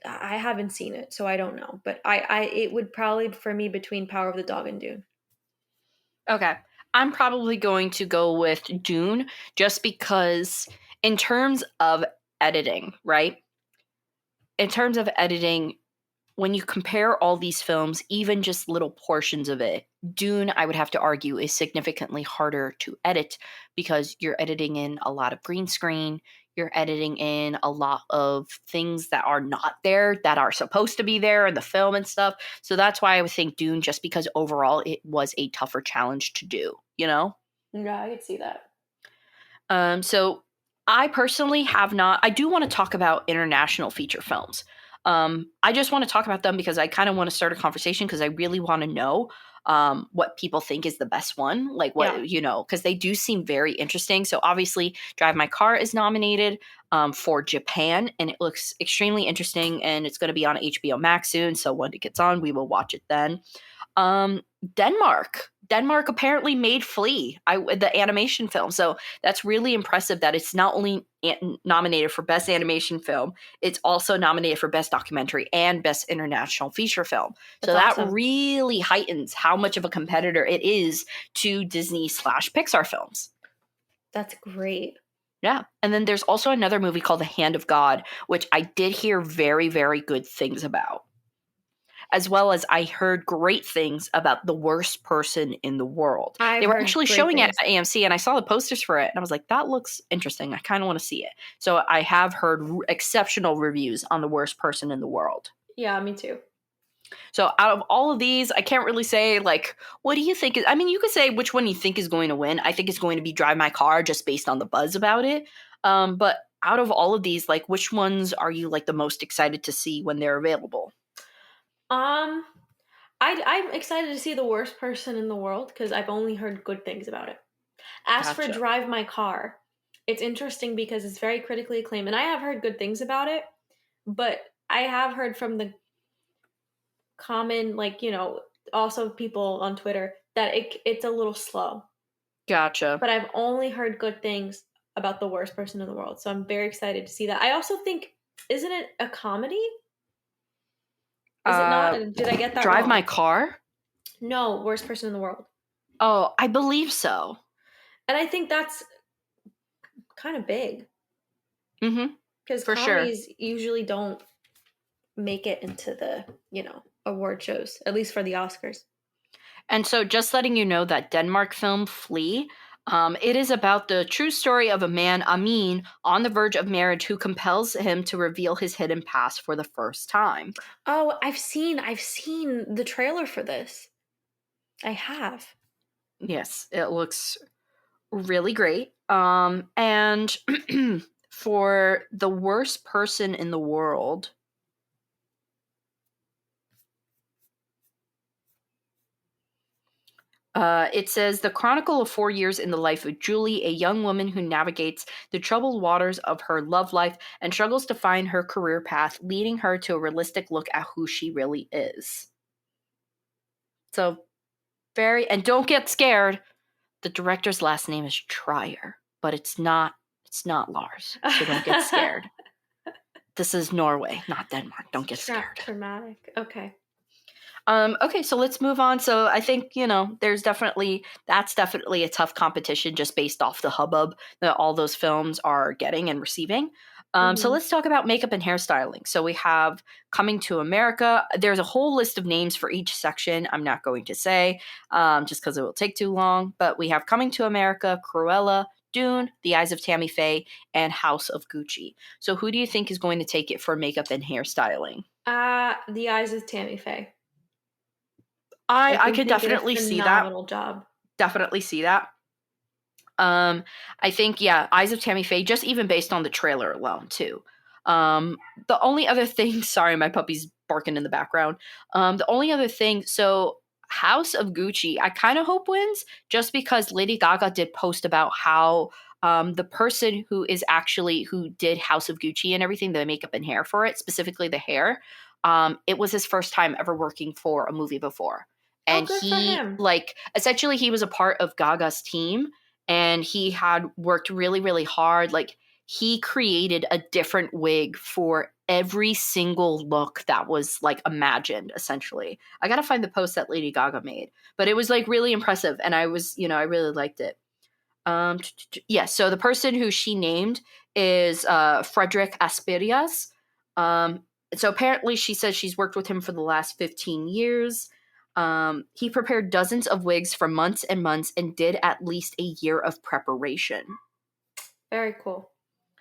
I haven't seen it, so I don't know. But it would probably for me between Power of the Dog and Dune. Okay. I'm probably going to go with Dune just because, in terms of editing, right? In terms of editing, when you compare all these films, even just little portions of it, Dune, I would have to argue, is significantly harder to edit because you're editing in a lot of green screen. You're editing in a lot of things that are not there, that are supposed to be there in the film and stuff. So that's why I would think Dune, just because overall it was a tougher challenge to do, you know? Yeah, I could see that. So I personally have not. I do want to talk about international feature films. I just want to talk about them because I kind of want to start a conversation because I really want to know what people think is the best one. Like Yeah. what, you know, because they do seem very interesting. So obviously, Drive My Car is nominated for Japan, and it looks extremely interesting. And it's going to be on HBO Max soon. So when it gets on, we will watch it then. Um, Denmark. Denmark apparently made Flea, the animation film. So that's really impressive that it's not only nominated for Best Animation Film, it's also nominated for Best Documentary and Best International Feature Film. That's so that awesome. really heightens how much of a competitor it is to Disney/Pixar films. That's great. Yeah. And then there's also another movie called The Hand of God, which I did hear very, very good things about. As well as I heard great things about The Worst Person in the World. I've They were heard actually great showing it things. at AMC, and I saw the posters for it, and I was like, that looks interesting. I kind of want to see it. So I have heard exceptional reviews on The Worst Person in the World. Yeah, me too. So out of all of these, I can't really say, like, what do you think? I mean, you could say which one you think is going to win. I think it's going to be Drive My Car just based on the buzz about it. But out of all of these, like, which ones are you, like, the most excited to see when they're available? I'm excited to see The Worst Person in the World because I've only heard good things about it. As for Gotcha. Drive My Car, it's interesting because it's very critically acclaimed, and I have heard good things about it, but I have heard from the common, like, also people on Twitter that it's a little slow. Gotcha. But I've only heard good things about The Worst Person in the World, so I'm very excited to see that. I also think, isn't it a comedy? Is it not? Did I get that Drive wrong? My Car? No, Worst Person in the World. Oh, I believe so. And I think that's kind of big. Mm-hmm. Because For sure. comedies usually don't make it into the, award shows, at least for the Oscars. And so just letting you know that Denmark film Flea, it is about the true story of a man, Amin, on the verge of marriage who compels him to reveal his hidden past for the first time. Oh, I've seen the trailer for this. I have. Yes, it looks really great. And for The Worst Person in the World, it says the chronicle of 4 years in the life of Julie, a young woman who navigates the troubled waters of her love life and struggles to find her career path, leading her to a realistic look at who she really is. So, and don't get scared. The director's last name is Trier, but it's not Lars. So don't get scared. This is Norway, not Denmark. Don't get scared. Dramatic. Okay. Okay, so let's move on. So I think, that's definitely a tough competition just based off the hubbub that all those films are getting and receiving. So let's talk about makeup and hairstyling. So we have Coming to America. There's a whole list of names for each section. I'm not going to say just because it will take too long. But we have Coming to America, Cruella, Dune, The Eyes of Tammy Faye, and House of Gucci. So who do you think is going to take it for makeup and hairstyling? The Eyes of Tammy Faye. I could definitely see that. Phenomenal job. Definitely see that. I think, Eyes of Tammy Faye, just even based on the trailer alone, too. The only other thing, sorry, my puppy's barking in the background. The only other thing, so House of Gucci, I kind of hope wins, just because Lady Gaga did post about how the person who did House of Gucci and everything, the makeup and hair for it, specifically the hair, it was his first time ever working for a movie before. And good for he, him. like, essentially he was a part of Gaga's team, and he had worked really, really hard. Like, he created a different wig for every single look that was, like, imagined, essentially. I gotta find the post that Lady Gaga made, but it was, like, really impressive, and I was, I really liked it. Yeah, so the person who she named is Frederick Asperias. So apparently she says she's worked with him for the last 15 years. He prepared dozens of wigs for months and months and did at least a year of preparation. Very cool.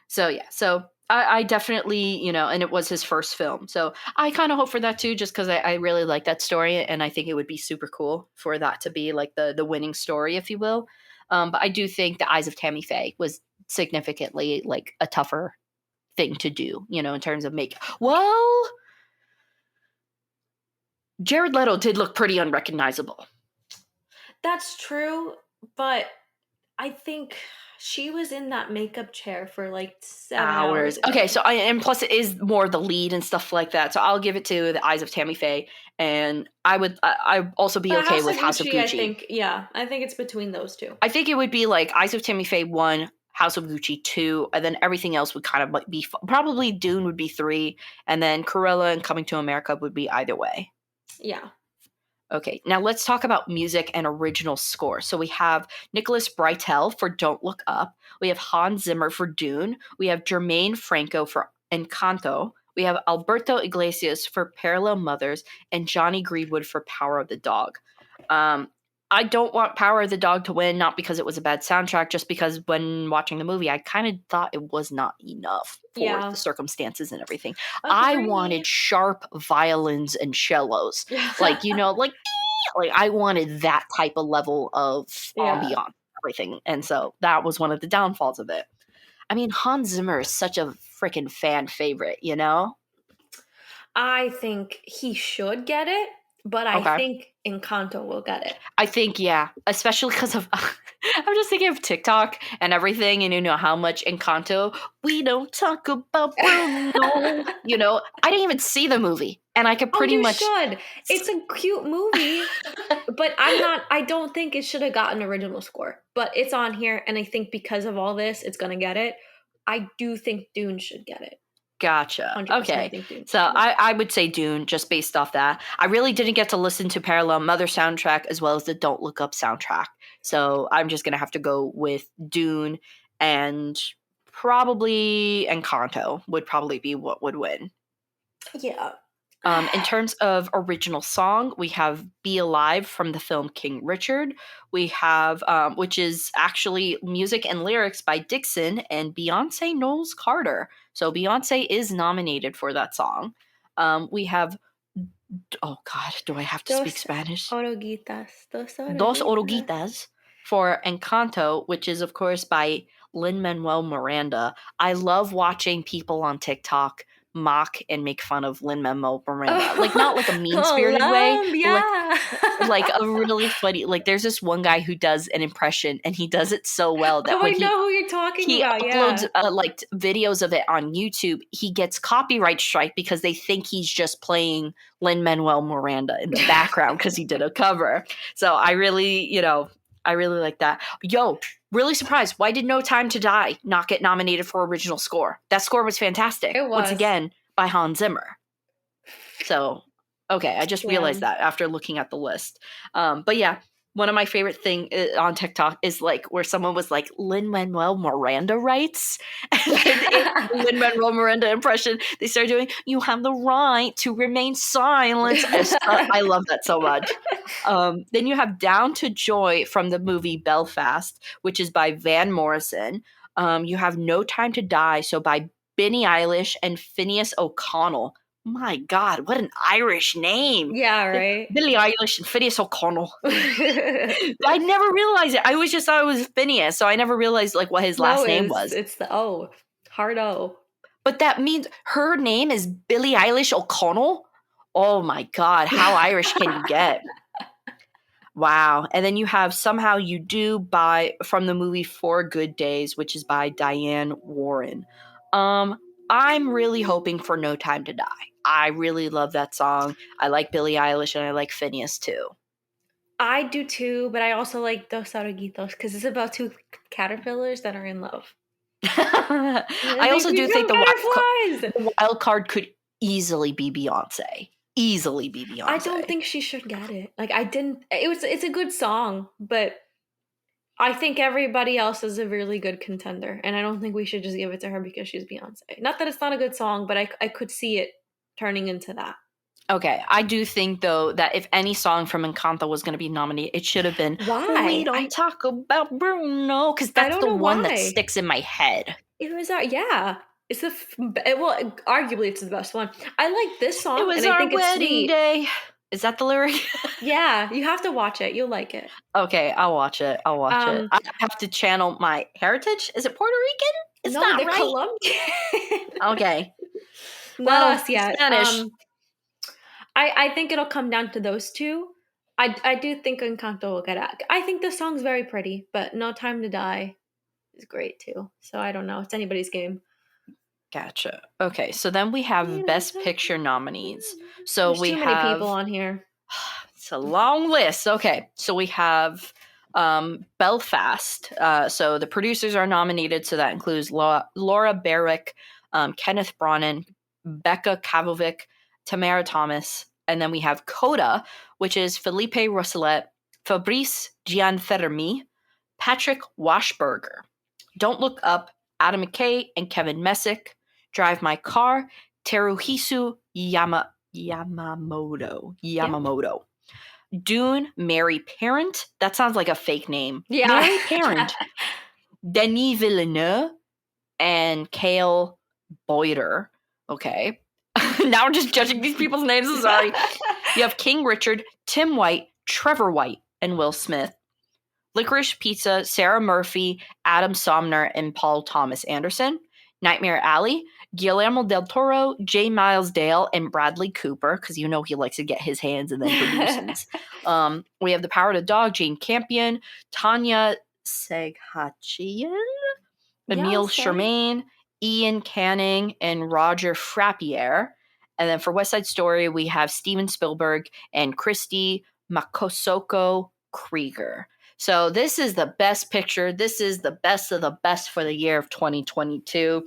So yeah, so I definitely, and it was his first film. So I kind of hope for that too, just because I really like that story, and I think it would be super cool for that to be like the winning story, if you will. But I do think The Eyes of Tammy Faye was significantly like a tougher thing to do, in terms of make. Well, Jared Leto did look pretty unrecognizable. That's true, but I think she was in that makeup chair for like 7 hours. Okay, so and plus it is more the lead and stuff like that. So I'll give it to The Eyes of Tammy Faye, and I also be okay with House of Gucci. I think, I think it's between those two. I think it would be like Eyes of Tammy Faye 1, House of Gucci 2, and then everything else would kind of be probably Dune would be 3, and then Cruella and Coming to America would be either way. Yeah. Okay, now let's talk about music and original score. So we have Nicholas Breitel for Don't Look Up. We have Hans Zimmer for Dune. We have Jermaine Franco for Encanto. We have Alberto Iglesias for Parallel Mothers and Johnny Greenwood for Power of the Dog. I don't want Power of the Dog to win, not because it was a bad soundtrack, just because when watching the movie, I kind of thought it was not enough for the circumstances and everything. I wanted sharp violins and cellos. Like, like I wanted that type of level of ambiance, everything. And so that was one of the downfalls of it. I mean, Hans Zimmer is such a freaking fan favorite, I think he should get it, but I think Encanto will get it. I think, yeah, especially because of I'm just thinking of TikTok and everything, and how much Encanto, we don't talk about Bruno. I didn't even see the movie, and I could pretty much. Should. It's a cute movie, but I don't think it should have gotten original score, but it's on here, and I think because of all this, it's gonna get it. I do think Dune should get it. Gotcha. Okay. So I would say Dune, just based off that. I really didn't get to listen to Parallel Mother soundtrack as well as the Don't Look Up soundtrack. So I'm just going to have to go with Dune, and probably Encanto would probably be what would win. Yeah. In terms of original song, we have Be Alive from the film King Richard. We have, which is actually music and lyrics by Dixon and Beyonce Knowles Carter. So Beyonce is nominated for that song. We have, oh God, do I have to speak Spanish? Dos Oruguitas for Encanto, which is, of course, by Lin-Manuel Miranda. I love watching people on TikTok mock and make fun of Lin-Manuel Miranda. Like, not like a mean-spirited way. Like a really funny, like there's this one guy who does an impression, and he does it so well that when I know who you're talking about. He uploads like videos of it on YouTube, he gets copyright strike because they think he's just playing Lin-Manuel Miranda in the background because he did a cover. So I really like that. Really surprised. Why did No Time to Die not get nominated for original score? That score was fantastic. It was. Once again, by Hans Zimmer. So, okay, I just realized that after looking at the list. But yeah, one of my favorite thing on TikTok is like where someone was like, Lin-Manuel Miranda rights. Lin-Manuel Miranda impression. They started doing, you have the right to remain silent. I love that so much. Then you have Down to Joy from the movie Belfast, which is by Van Morrison. You have No Time to Die, so by Billie Eilish and Phineas O'Connell. My God, what an Irish name. Yeah, right. Billie Eilish and Phineas O'Connell. I never realized it. I always just thought it was Phineas, so I never realized like what his last name was. It's the O. Hard O. But that means her name is Billie Eilish O'Connell? Oh my God, how Irish can you get? Wow. And then you have Somehow You Do from the movie 4 Good Days, which is by Diane Warren. I'm really hoping for No Time to Die. I really love that song. I like Billie Eilish, and I like Phineas too. I do too, but I also like Dos Oruguitos because it's about two caterpillars that are in love. I And they also do think become butterflies. the wild card could easily be Beyonce. Easily be I don't Beyonce. think she should get it. Like I didn't. It's a good song, but I think everybody else is a really good contender, and I don't think we should just give it to her because she's Beyonce. Not that it's not a good song, but I could see it turning into that. Okay, I do think though that if any song from Encanto was going to be nominated, it should have been Why? "We Don't Talk About Bruno" because I that's don't the know one that why. sticks in my head. It was yeah. It's well, arguably it's the best one. I like this It song, was and I our think it's wedding sweet. day. Is that the lyric? Yeah, you have to watch it. You'll like it. Okay, I'll watch it. I'll watch it. Um, I have to channel my heritage. Is it Puerto Rican? It's no, not the right. Colombian. Okay. Not Well, us yet. Spanish. I think it'll come down to those two. I do think Encanto will get it. I think the song's very pretty, but No Time to Die is great too. So I don't know. It's anybody's game. Gotcha. Okay, so then we have Best Picture nominees. So There's we too many people have on here. it's a long list. Okay, so we have Belfast. So the producers are nominated. So that includes Laura Berwick, Kenneth Branagh, Becca Kavovic, Tamara Thomas, and then we have Coda, which is Felipe Rossellet, Fabrice Gianfermi, Patrick Washburger. Don't Look Up, Adam McKay and Kevin Messick. Drive My Car, Teruhisu Yamamoto. Yep. Dune, Mary Parent. That sounds like a fake name. Yeah. Mary Parent. Denis Villeneuve and Cale Boyder. Okay. Now I'm just judging these people's names. I'm sorry. You have King Richard, Tim White, Trevor White, and Will Smith. Licorice Pizza, Sarah Murphy, Adam Somner, and Paul Thomas Anderson. Nightmare Alley, Guillermo del Toro, J. Miles Dale, and Bradley Cooper, because you know he likes to get his hands and then produces. We have The Power of the Dog, Jane Campion, Tanya Seghachian, Emile Yes, right? Shermaine, Ian Canning, and Roger Frappier. And then for West Side Story, we have Steven Spielberg and Christy Makosoko Krieger. So this is the best picture. This is the best of the best for the year of 2022.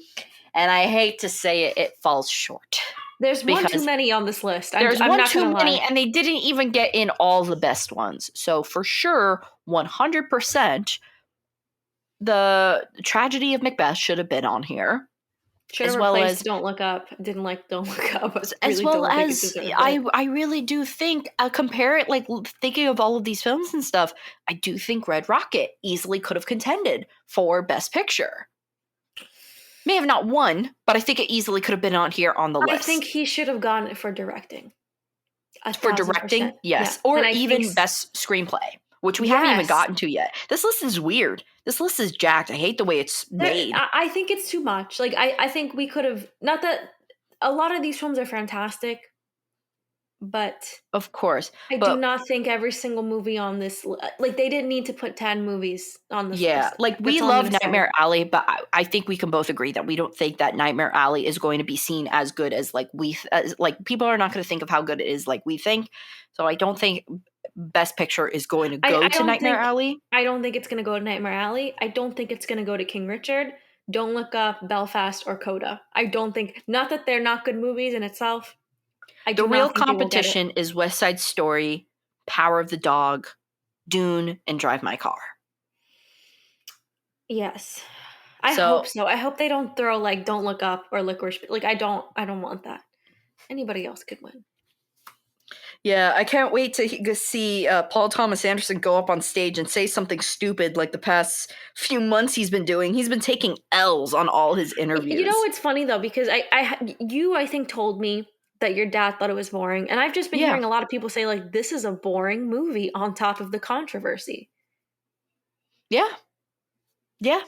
And I hate to say it, it falls short. There's one too many on this list. There's I'm one not too gonna many, lie. and they didn't even get in all the best ones. So for sure, 100%, the Tragedy of Macbeth should have been on here. Should have replaced Don't Look Up. Didn't like Don't Look Up. As well as I really do think compare it, like thinking of all of these films and stuff, I do think Red Rocket easily could have contended for Best Picture. May have not won, but I think it easily could have been on here on the list. I think he should have gotten it for directing. For directing, yes. Yeah. Or even Best Screenplay, which we haven't even gotten to yet. This list is weird. This list is jacked. I hate the way it's made. I think it's too much. Like, I think we could have, not that a lot of these films are fantastic, but of course, I do not think every single movie on this, like, they didn't need to put 10 movies on this list. Like, we love Nightmare Alley, but I think we can both agree that we don't think that Nightmare Alley is going to be seen as good as, like, like, people are not going to think of how good it is like we think. So I don't think Best Picture is going to go to Nightmare Alley. I don't think it's going to go to Nightmare Alley. I don't think it's going to go to King Richard, Don't Look Up, Belfast, or Coda. I don't think, not that they're not good movies in itself. The real competition is West Side Story, Power of the Dog, Dune, and Drive My Car. Yes. I hope so. I hope they don't throw, like, Don't Look Up or Licorice. Like, I don't want that. Anybody else could win. Yeah, I can't wait to see Paul Thomas Anderson go up on stage and say something stupid like the past few months he's been doing. He's been taking L's on all his interviews. You know, it's funny, though, because I think, told me that your dad thought it was boring. And I've just been hearing a lot of people say, like, this is a boring movie on top of the controversy. Yeah. Yeah.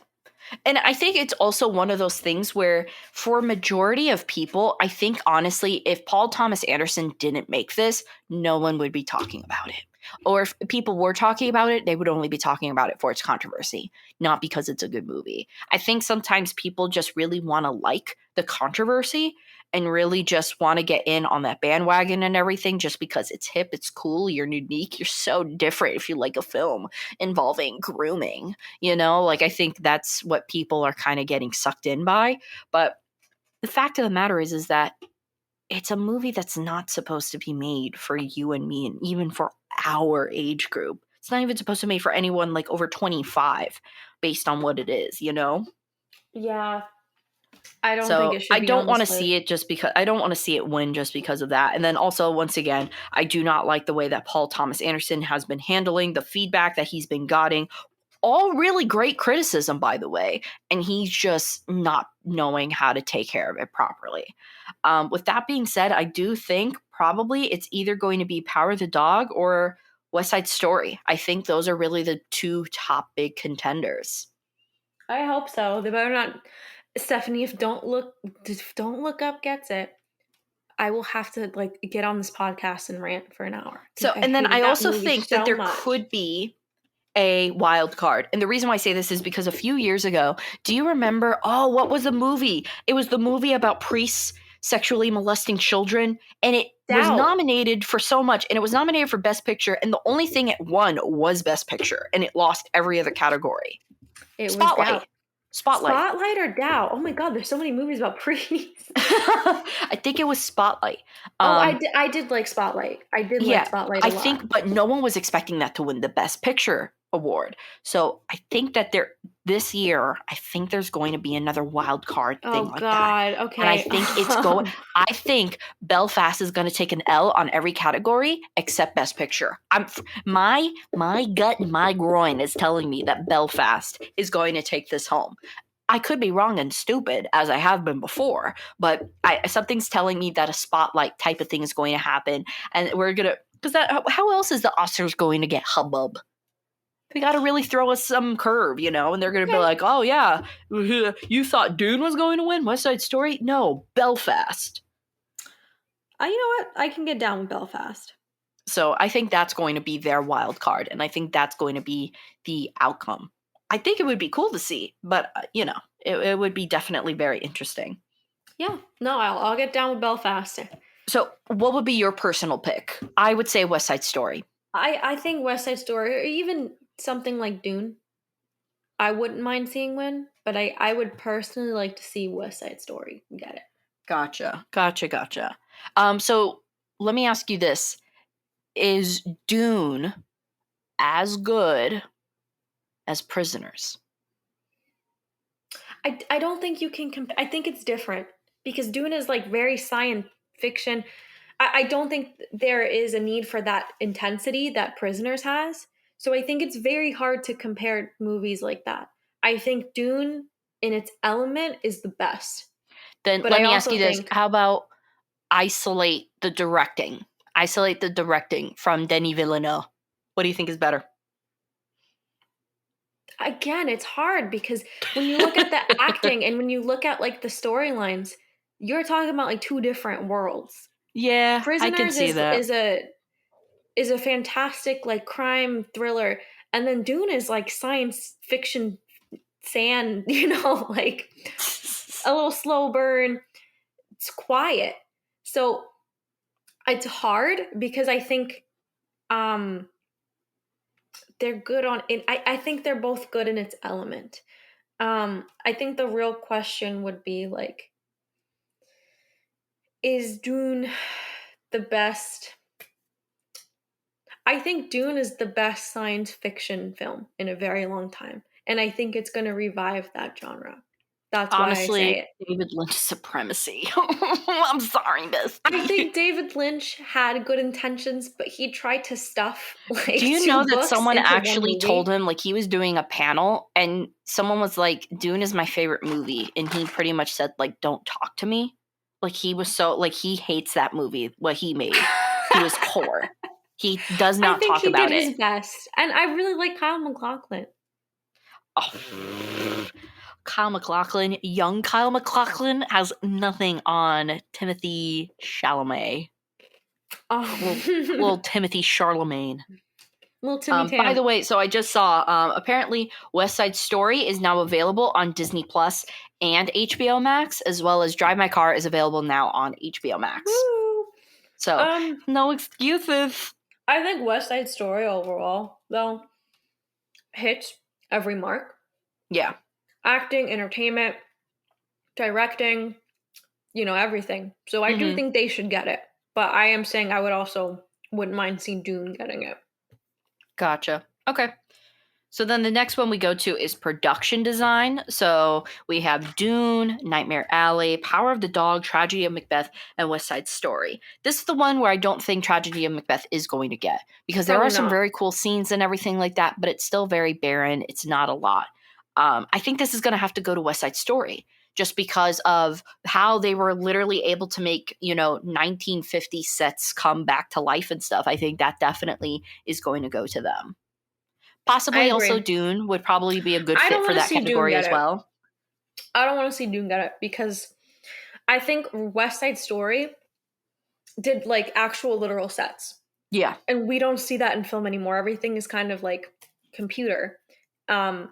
And I think it's also one of those things where for a majority of people, I think, honestly, if Paul Thomas Anderson didn't make this, no one would be talking about it. Or if people were talking about it, they would only be talking about it for its controversy, not because it's a good movie. I think sometimes people just really want to like the controversy and really just want to get in on that bandwagon and everything just because it's hip, it's cool, you're unique, you're so different if you like a film involving grooming, you know? Like, I think that's what people are kind of getting sucked in by. But the fact of the matter is that it's a movie that's not supposed to be made for you and me and even for our age group. It's not even supposed to be made for anyone like over 25 based on what it is, you know? Yeah. I don't think So it should I be don't on want to this list. see it just because I don't want to see it win just because of that. And then also, once again, I do not like the way that Paul Thomas Anderson has been handling the feedback that he's been getting. All really great criticism, by the way, and he's just not knowing how to take care of it properly. With that being said, I do think probably it's either going to be Power of the Dog or West Side Story. I think those are really the two top big contenders. I hope so. They better not. Stephanie, if Don't Look Up gets it, I will have to like get on this podcast and rant for an hour. So, and then hated I that also movie think that so there much. could be a wild card. And the reason why I say this is because a few years ago, do you remember, what was the movie? It was the movie about priests sexually molesting children, and it was Doubt. nominated for so much, and it was nominated for Best Picture, and the only thing it won was Best Picture, and it lost every other category. It Spotlight. was Doubt. Spotlight or Doubt? Oh my god, there's so many movies about priests. I think it was Spotlight. I did like Spotlight. I did like Spotlight a lot. I think, but no one was expecting that to win the Best Picture award. So I think that this year, I think there's going to be another wild card thing like that. Okay. And I think it's going. I think Belfast is going to take an L on every category except Best Picture. My gut and my groin is telling me that Belfast is going to take this home. I could be wrong and stupid, as I have been before, but something's telling me that a Spotlight type of thing is going to happen, and we're gonna. Because how else is the Oscars going to get hubbub? They got to really throw us some curve, you know, and they're going to be like, oh, yeah, you thought Dune was going to win? West Side Story? No, Belfast. You know what? I can get down with Belfast. So I think that's going to be their wild card, and I think that's going to be the outcome. I think it would be cool to see, but, you know, it would be definitely very interesting. Yeah. No, I'll get down with Belfast. So what would be your personal pick? I would say West Side Story. I think West Side Story, or even something like Dune, I wouldn't mind seeing win, but I would personally like to see West Side Story get it. Gotcha. So let me ask you this. Is Dune as good as Prisoners? I don't think you can compare. I think it's different because Dune is like very science fiction. I don't think there is a need for that intensity that Prisoners has. So I think it's very hard to compare movies like that. I think Dune in its element is the best. Then let me ask you this. How about isolate the directing? Isolate the directing from Denis Villeneuve. What do you think is better? Again, it's hard because when you look at the acting and when you look at like the storylines, you're talking about like two different worlds. Yeah, Prisoners I can see that. is a fantastic like crime thriller, and then Dune is like science fiction sand, you know, like a little slow burn. It's quiet. So it's hard because I think they're good on it. I think they're both good in its element. I think the real question would be like, is Dune the best? I think Dune is the best science fiction film in a very long time. And I think it's going to revive that genre. That's honestly, why I say it. David Lynch supremacy. I'm sorry, Misty. I think David Lynch had good intentions, but he tried to stuff like. Do you know that someone actually told him, like, he was doing a panel and someone was like, Dune is my favorite movie, and he pretty much said, like, don't talk to me. Like, he was so, like, he hates that movie, what he made. He was poor. He does not talk about it. He did his best, and I really like Kyle MacLachlan. Oh. Kyle MacLachlan, young Kyle MacLachlan, has nothing on Timothy Chalamet. Oh. Little Timothy Charlemagne. Little Timmy By the Tam. way, so I just saw apparently West Side Story is now available on Disney Plus and HBO Max, as well as Drive My Car is available now on HBO Max. Woo! So no excuses. I think West Side Story overall, though, hits every mark. Yeah. Acting, entertainment, directing, everything. So I do think they should get it. But I am saying I wouldn't mind seeing Dune getting it. Gotcha. Okay. So then the next one we go to is production design. So we have Dune, Nightmare Alley, Power of the Dog, Tragedy of Macbeth, and West Side Story. This is the one where I don't think Tragedy of Macbeth is going to get, because there are some very cool scenes and everything like that, but it's still very barren. It's not a lot. I think this is going to have to go to West Side Story, just because of how they were literally able to make, 1950 sets come back to life and stuff. I think that definitely is going to go to them. Possibly also Dune would probably be a good fit for that category as well. I don't want to see Dune get it because I think West Side Story did like actual literal sets. Yeah. And we don't see that in film anymore. Everything is kind of like computer. And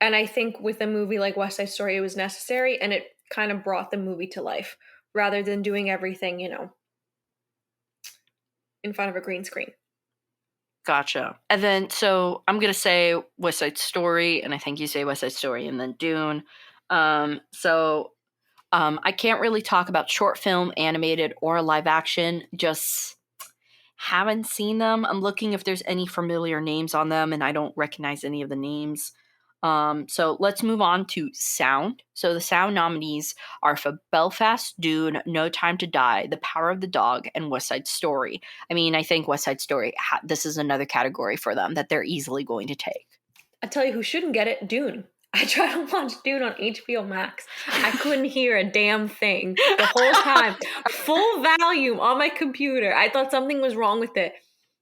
I think with a movie like West Side Story, it was necessary and it kind of brought the movie to life rather than doing everything, in front of a green screen. Gotcha. And then, so I'm going to say West Side Story, and I think you say West Side Story and then Dune. I can't really talk about short film, animated, or live action. Just haven't seen them. I'm looking if there's any familiar names on them, and I don't recognize any of the names. So let's move on to sound. So the sound nominees are for Belfast, Dune, No Time to Die, The Power of the Dog, and West Side Story. I mean, I think West Side Story, this is another category for them that they're easily going to take. I tell you who shouldn't get it, Dune. I tried to watch Dune on HBO Max. I couldn't hear a damn thing the whole time. Full volume on my computer. I thought something was wrong with it.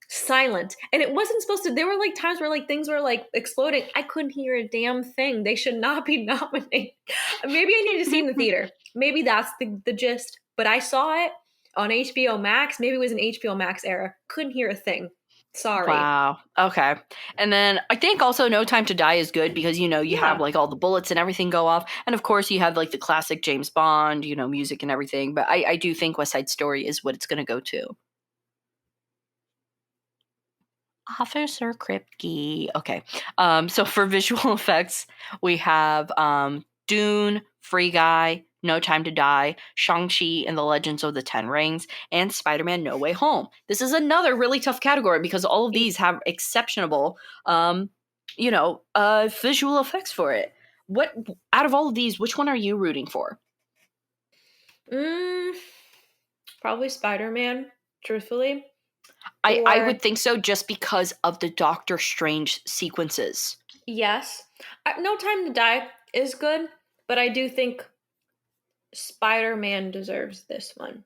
Silent. And it wasn't supposed to. There were like times where like things were like exploding. I couldn't hear a damn thing. They should not be nominated. Maybe I need to see it in the theater. Maybe that's the gist. But I saw it on HBO Max. Maybe it was an HBO Max era. Couldn't hear a thing. Sorry. Wow. Okay. And then I think also No Time to Die is good because, you have like all the bullets and everything go off. And of course you have like the classic James Bond, music and everything. But I do think West Side Story is what it's going to go to. Officer Kripke. Okay. So for visual effects, we have Dune, Free Guy, No Time to Die, Shang-Chi and the Legends of the Ten Rings, and Spider-Man No Way Home. This is another really tough category because all of these have exceptional, visual effects for it. What out of all of these, which one are you rooting for? Probably Spider-Man, truthfully. I would think so just because of the Doctor Strange sequences. Yes. No Time to Die is good, but I do think Spider-Man deserves this one.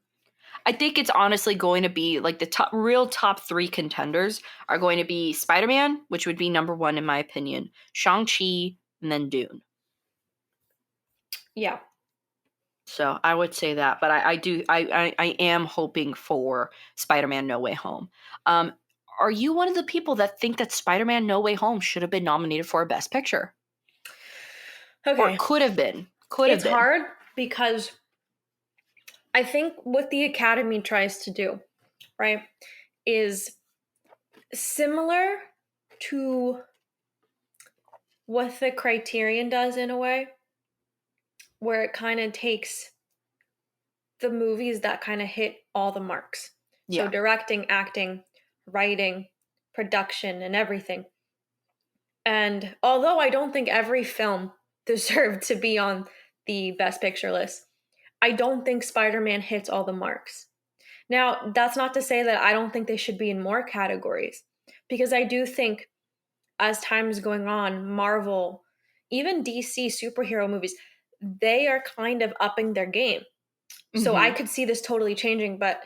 I think it's honestly going to be like the top 3 contenders are going to be Spider-Man, which would be number 1 in my opinion, Shang-Chi, and then Dune. Yeah. So I would say that, but I am hoping for Spider-Man No Way Home. Are you one of the people that think that Spider-Man No Way Home should have been nominated for a Best Picture? Okay. Or could have been. It's hard because I think what the Academy tries to do, right, is similar to what the Criterion does in a way, where it kind of takes the movies that kind of hit all the marks. Yeah. So directing, acting, writing, production, and everything. And although I don't think every film deserved to be on the Best Picture list, I don't think Spider-Man hits all the marks. Now, that's not to say that I don't think they should be in more categories, because I do think as time is going on, Marvel, even DC superhero movies, they are kind of upping their game. So I could see this totally changing, but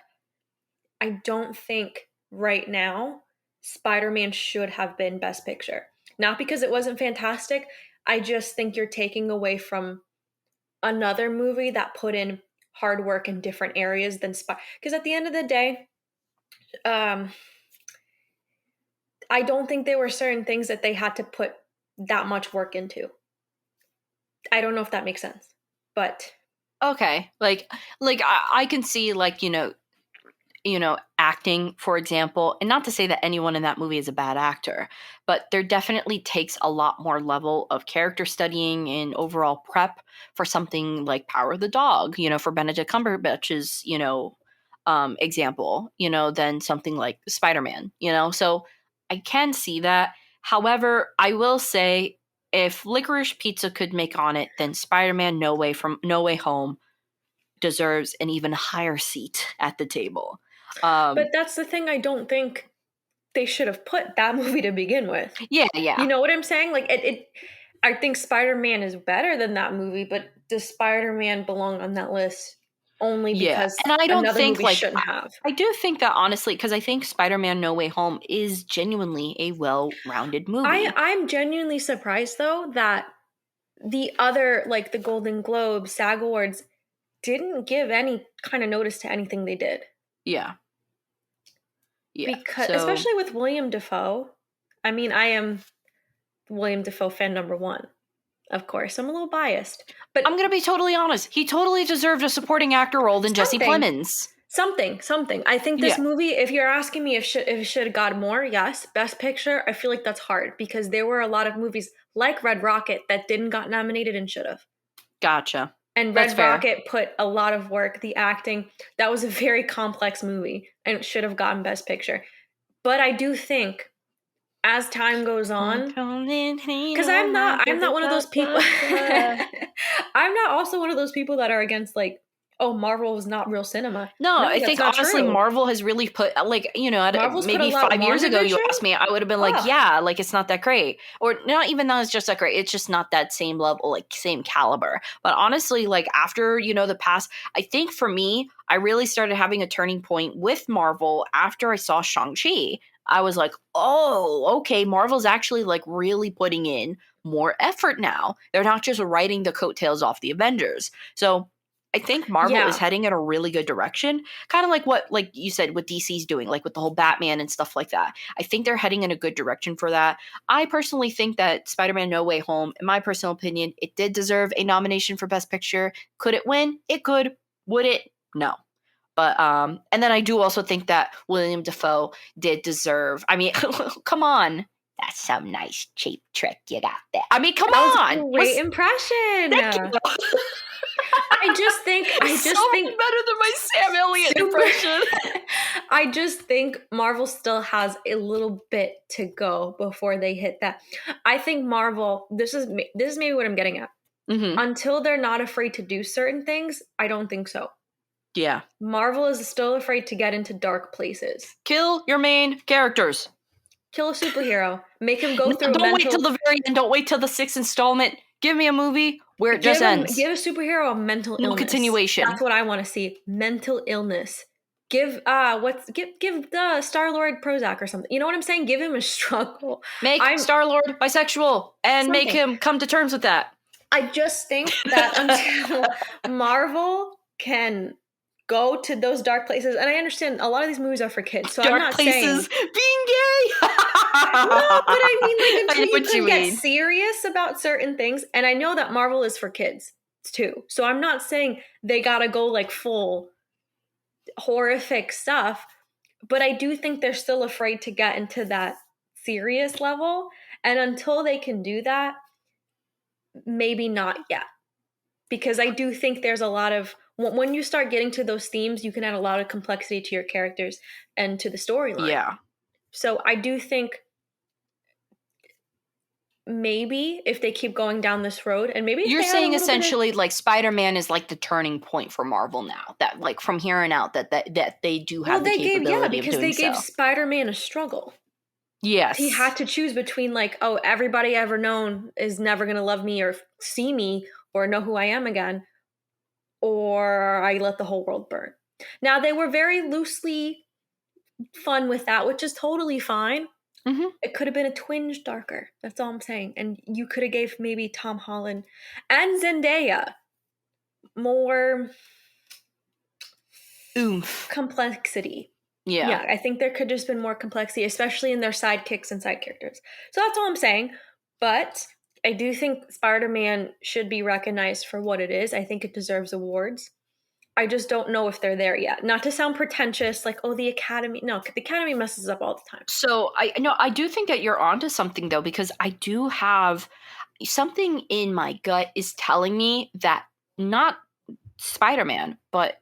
I don't think right now Spider-Man should have been Best Picture. Not because it wasn't fantastic. I just think you're taking away from another movie that put in hard work in different areas than because at the end of the day, I I don't think there were certain things that they had to put that much work into. I don't know if that makes sense, but Okay, like I can see, like, acting, for example, and not to say that anyone in that movie is a bad actor, but there definitely takes a lot more level of character studying and overall prep for something like Power of the Dog, for Benedict Cumberbatch's, example, than something like Spider-Man, So I can see that. However, I will say, if Licorice Pizza could make on it, then Spider-Man No Way Home deserves an even higher seat at the table. but that's the thing. I don't think they should have put that movie to begin with. Yeah. You know what I'm saying? Like I think Spider-Man is better than that movie, but does Spider-Man belong on that list only Yeah. because And I don't another think, movie shouldn't have? I do think that, honestly, because I think Spider-Man No Way Home is genuinely a well-rounded movie. I'm genuinely surprised though that the other, like the Golden Globes, SAG Awards, didn't give any kind of notice to anything they did. Yeah. Yeah. Because So especially with William Dafoe. I mean, I am William Dafoe fan number one. Of course, I'm a little biased, but I'm going to be totally honest. He totally deserved a supporting actor role than Jesse Plemons. Something. I think this movie, if you're asking me if it should have got more, yes. Best Picture, I feel like that's hard because there were a lot of movies like Red Rocket that didn't got nominated and should have. Gotcha. And Red Rocket put a lot of work, the acting. That was a very complex movie and it should have gotten Best Picture. But I do think as time goes on, because I'm not one of those people. I'm not also one of those people that are against, like, oh, Marvel is not real cinema. No, I think honestly, Marvel has really put, like, maybe 5 years ago, you asked me, I would have been like, yeah, like, it's not that great. Or not even that it's just that great. It's just not that same level, like, same caliber. But honestly, like, after, the past, I think for me, I really started having a turning point with Marvel after I saw Shang-Chi. I was like, oh, okay, Marvel's actually, like, really putting in more effort now. They're not just writing the coattails off the Avengers. So I think Marvel is heading in a really good direction. Kind of like what, like you said, what DC's doing, like with the whole Batman and stuff like that. I think they're heading in a good direction for that. I personally think that Spider-Man No Way Home, in my personal opinion, it did deserve a nomination for Best Picture. Could it win? It could. Would it? No. But and then I do also think that William Dafoe did deserve. I mean, come on, that's some nice cheap trick you got there. I mean, come on, great impression. Thank you. I just think better than my Sam Elliott impression. I just think Marvel still has a little bit to go before they hit that. I think Marvel. This is maybe what I'm getting at. Mm-hmm. Until they're not afraid to do certain things, I don't think so. Yeah. Marvel is still afraid to get into dark places. Kill your main characters. Kill a superhero. Make him go through Don't wait till the very end. Don't wait till the 6th installment. Give me a movie where it just ends. Give a superhero a mental illness. Continuation. That's what I want to see. Mental illness. Give the Star-Lord Prozac or something. You know what I'm saying? Give him a struggle. Make Star-Lord bisexual and make him come to terms with that. I just think that until Marvel can go to those dark places, and I understand a lot of these movies are for kids, so I'm not saying being gay. No, but I mean, like, until you can get serious about certain things, and I know that Marvel is for kids too, so I'm not saying they gotta go like full horrific stuff, but I do think they're still afraid to get into that serious level, and until they can do that, maybe not yet. Because I do think there's a lot of, when you start getting to those themes, you can add a lot of complexity to your characters and to the storyline. Yeah. So I do think maybe if they keep going down this road, and maybe you're saying essentially like Spider-Man is like the turning point for Marvel now, that like from here on out that they do have the capability of doing so. They gave Spider-Man a struggle. Yes. He had to choose between, like, oh, everybody I've ever known is never going to love me or see me or know who I am again, or I let the whole world burn. Now, they were very loosely fun with that, which is totally fine. Mm-hmm. It could have been a twinge darker. That's all I'm saying. And you could have gave maybe Tom Holland and Zendaya more oomph, complexity. Yeah. Yeah, I think there could just been more complexity, especially in their sidekicks and side characters. So that's all I'm saying. But I do think Spider-Man should be recognized for what it is. I think it deserves awards. I just don't know if they're there yet. Not to sound pretentious, like, oh, the Academy. No, the Academy messes up all the time. So I do think that you're onto something though, because I do have something in my gut is telling me that not Spider-Man, but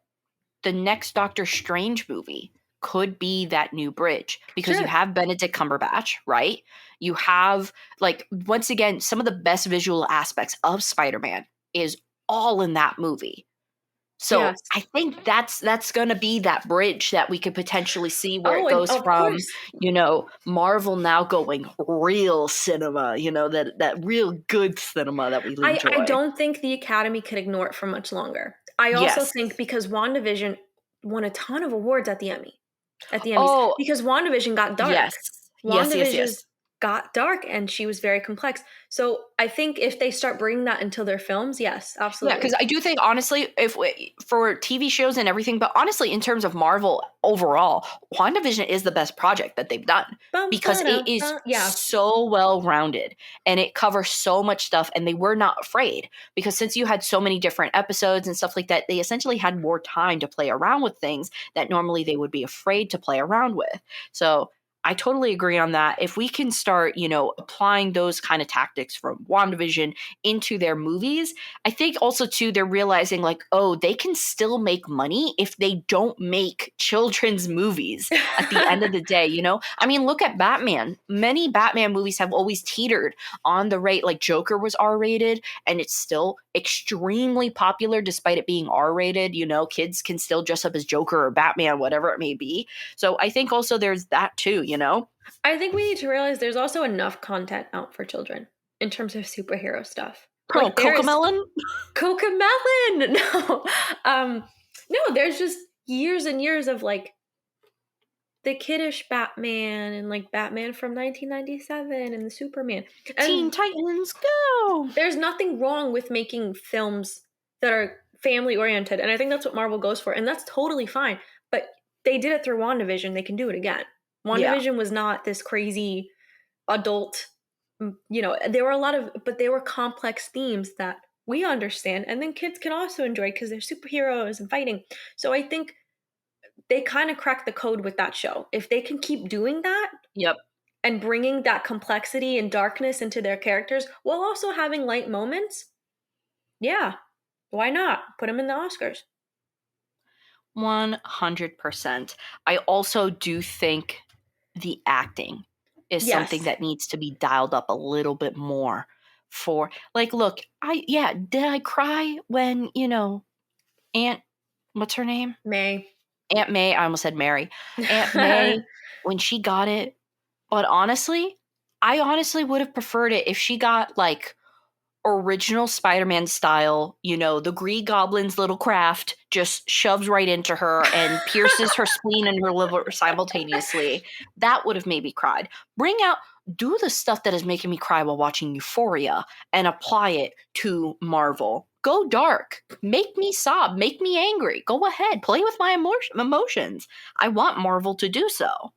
the next Doctor Strange movie could be that new bridge, because you Sure. have Benedict Cumberbatch, right? You have, like, once again, some of the best visual aspects of Spider-Man is all in that movie. So Yes. I think that's going to be that bridge that we could potentially see, where Oh, it and goes of from, course. Marvel now going real cinema, that real good cinema that we enjoy. I don't think the Academy could ignore it for much longer. I also Yes. think because WandaVision won a ton of awards at the Emmys, Oh, because WandaVision got dark. yes. Yes, yes, WandaVision yes. got dark and she was very complex. So I think if they start bringing that into their films, yes, Yeah, absolutely. because I do think, honestly, for TV shows and everything, but honestly, in terms of Marvel overall, WandaVision is the best project that they've done, because it is Yeah. so well rounded and it covers so much stuff, and they were not afraid, because since you had so many different episodes and stuff like that, they essentially had more time to play around with things that normally they would be afraid to play around with. So I totally agree on that. If we can start, applying those kind of tactics from WandaVision into their movies, I think also too they're realizing, like, oh, they can still make money if they don't make children's movies at the end of the day, I mean, look at Batman. Many Batman movies have always teetered on the rate, like Joker was R-rated and it's still extremely popular despite it being R-rated, kids can still dress up as Joker or Batman, whatever it may be. So I think also there's that too, I think we need to realize there's also enough content out for children in terms of superhero stuff. Oh, Like there's Cocomelon? Cocomelon. No. No, there's just years and years of like the kiddish Batman and like Batman from 1997 and the Superman. Teen And Titans Go! there's nothing wrong with making films that are family oriented. And I think that's what Marvel goes for. And that's totally fine. But they did it through WandaVision. They can do it again. Yeah. WandaVision was not this crazy adult, there were but they were complex themes that we understand. And then kids can also enjoy because they're superheroes and fighting. So I think they kind of cracked the code with that show. If they can keep doing that, Yep. and bringing that complexity and darkness into their characters while also having light moments, yeah, why not? Put them in the Oscars. 100%. I also do think the acting is something Yes. that needs to be dialed up a little bit more for, like, look, did I cry when, Aunt, what's her name? May. Aunt May, I almost said Mary. Aunt May, when she got it. But honestly, I honestly would have preferred it if she got, like, original Spider-Man style, the Green Goblin's little craft just shoves right into her and pierces her spleen and her liver simultaneously. That would have made me cry. Do the stuff that is making me cry while watching Euphoria and apply it to Marvel. Go dark. Make me sob. Make me angry. Go ahead. Play with my emotions. I want Marvel to do so.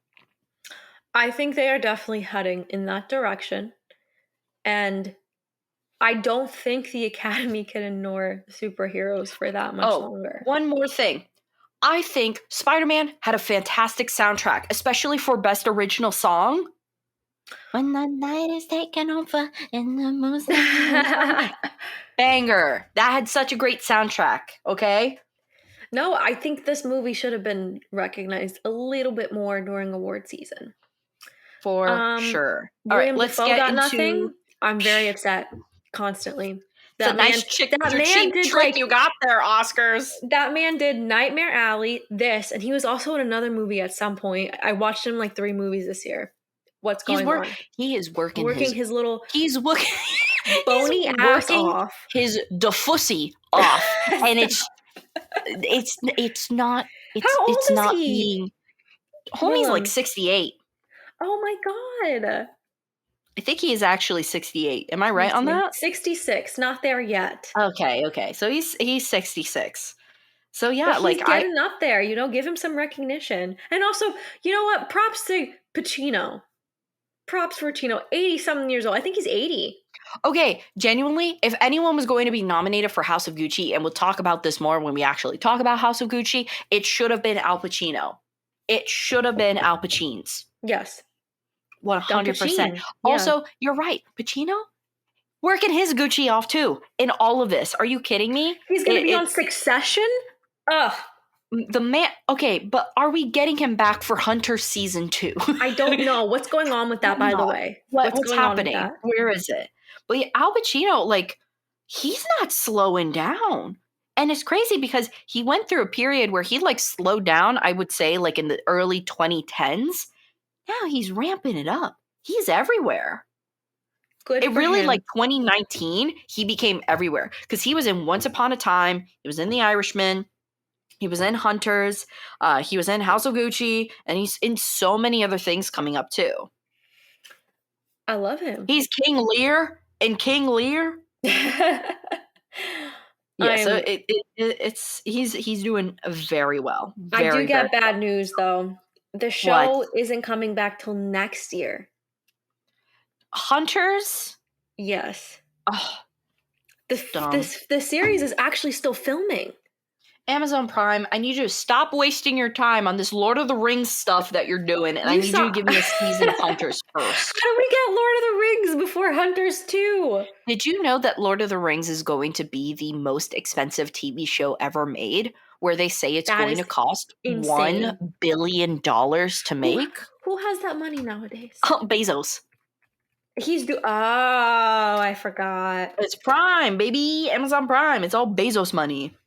I think they are definitely heading in that direction. And I don't think the Academy can ignore superheroes for that much longer. One more thing. I think Spider-Man had a fantastic soundtrack, especially for Best Original Song. When the night is taken over and the moon's banger. That had such a great soundtrack, okay? No, I think this movie should have been recognized a little bit more during award season. For sure. All William right, let's Dafoe get got into... nothing. I'm very upset constantly. It's a nice cheap trick you got there, Oscars. That man did Nightmare Alley, this, and he was also in another movie at some point. I watched him like 3 movies this year. What's going on? He is working his little he's working bony ass off. His defussy off. And it's not How old it's is not he? being... Homie's like 68. Oh my god. I think he is actually 68. Am I right on that? 66. Not there yet. Okay. So he's 66. So But yeah, he's getting up there, you know, give him some recognition. And also, you know what? Props to Pacino. Props for Pacino. 80-something years old. I think he's 80. Okay, genuinely, if anyone was going to be nominated for House of Gucci, and we'll talk about this more when we actually talk about House of Gucci, it should have been Al Pacino. It should have been Al Pacino's. Yes. 100%. Yeah. Also, you're right. Pacino working his Gucci off too in all of this. Are you kidding me? He's going to be on Succession? Ugh. The man, okay, but are we getting him back for Hunter season 2? I don't know. What's going on with that, by the way? What's going happening? on with that? Where is it? But yeah, Al Pacino, like, he's not slowing down. And it's crazy because he went through a period where he like slowed down, I would say, like in the early 2010s. Now he's ramping it up. He's everywhere. Good It for really, him. like 2019, he became everywhere because he was in Once Upon a Time, he was in The Irishman, he was in Hunters, he was in House of Gucci, and he's in so many other things coming up too. I love him. He's King Lear in King Lear. Yeah, so he's doing very well. I do get very bad news though. The show isn't coming back till next year. Hunters? Yes. Oh, the series is actually still filming. Amazon Prime, I need you to stop wasting your time on this Lord of the Rings stuff that you're doing, and I need you to give me a season of Hunters first. How do we get Lord of the Rings before Hunters 2? Did you know that Lord of the Rings is going to be the most expensive TV show ever made, where they say it's going to cost insane. $1 billion to make? Who has that money nowadays? Bezos. I forgot. It's Prime, baby. Amazon Prime. It's all Bezos money.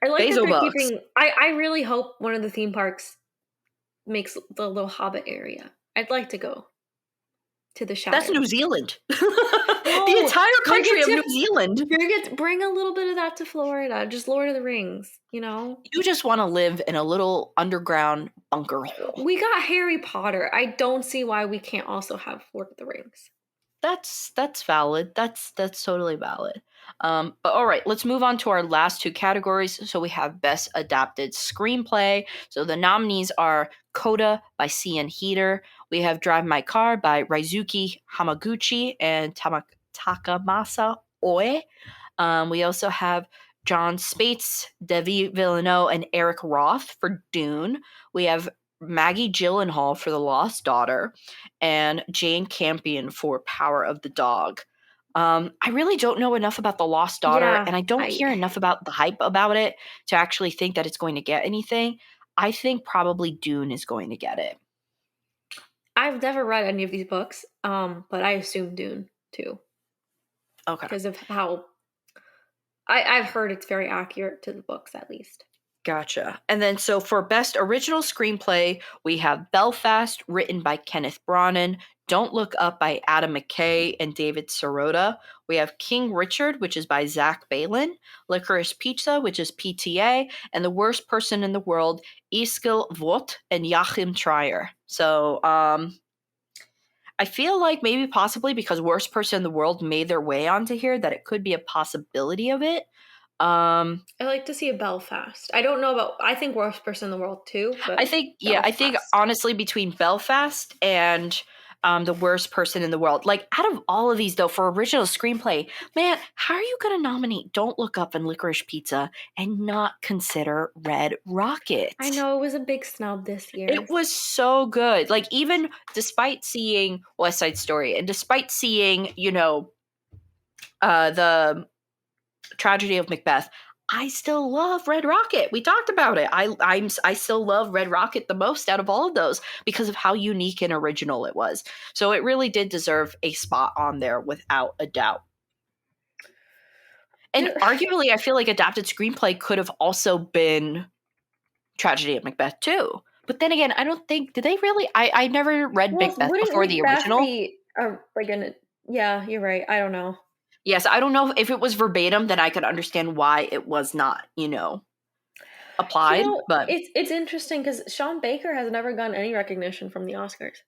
I like that they're keeping. I really hope one of the theme parks makes the little Hobbit area. I'd like to go to the Shire. That's New Zealand. The entire country of New Zealand. You're gonna get to bring a little bit of that to Florida. Just Lord of the Rings, you know? You just want to live in a little underground bunker hole. We got Harry Potter. I don't see why we can't also have Lord of the Rings. That's valid. That's totally valid. But all right, let's move on to our last two categories. So we have Best Adapted Screenplay. So the nominees are Coda by C.N. Heater. We have Drive My Car by Raizuki Hamaguchi and Takamasa Oe. We also have John Spates, Denis Villeneuve, and Eric Roth for Dune. We have Maggie Gyllenhaal for The Lost Daughter, and Jane Campion for Power of the Dog. I really don't know enough about The Lost Daughter, and I don't hear enough about the hype about it to actually think that it's going to get anything. I think probably Dune is going to get it. I've never read any of these books, but I assume Dune too. Okay. Because of how I've heard it's very accurate to the books, at least. Gotcha. And then so for Best Original Screenplay, we have Belfast, written by Kenneth Branagh, Don't Look Up by Adam McKay and David Sirota. We have King Richard, which is by Zach Balan, Licorice Pizza, which is PTA, and The Worst Person in the World, Eskil Vogt and Joachim Trier. So I feel like maybe possibly because Worst Person in the World made their way onto here, that it could be a possibility of it. I like to see a Belfast. I don't know about. I think Worst Person in the World too. But I think I think honestly between Belfast and The Worst Person in the World, like out of all of these though, for original screenplay, man, how are you going to nominate Don't Look Up and Licorice Pizza and not consider Red Rocket? I know it was a big snub this year. It was so good. Like even despite seeing West Side Story and despite seeing the Tragedy of Macbeth, I still love Red Rocket. We talked about it. I still love Red Rocket the most out of all of those because of how unique and original it was. So it really did deserve a spot on there without a doubt. And arguably, I feel like adapted screenplay could have also been Tragedy of Macbeth too. But then again, I don't think did they really? I never read Macbeth before the original. Yeah, you're right. I don't know. Yes, I don't know if it was verbatim, then I could understand why it was not, applied. But it's interesting because Sean Baker has never gotten any recognition from the Oscars.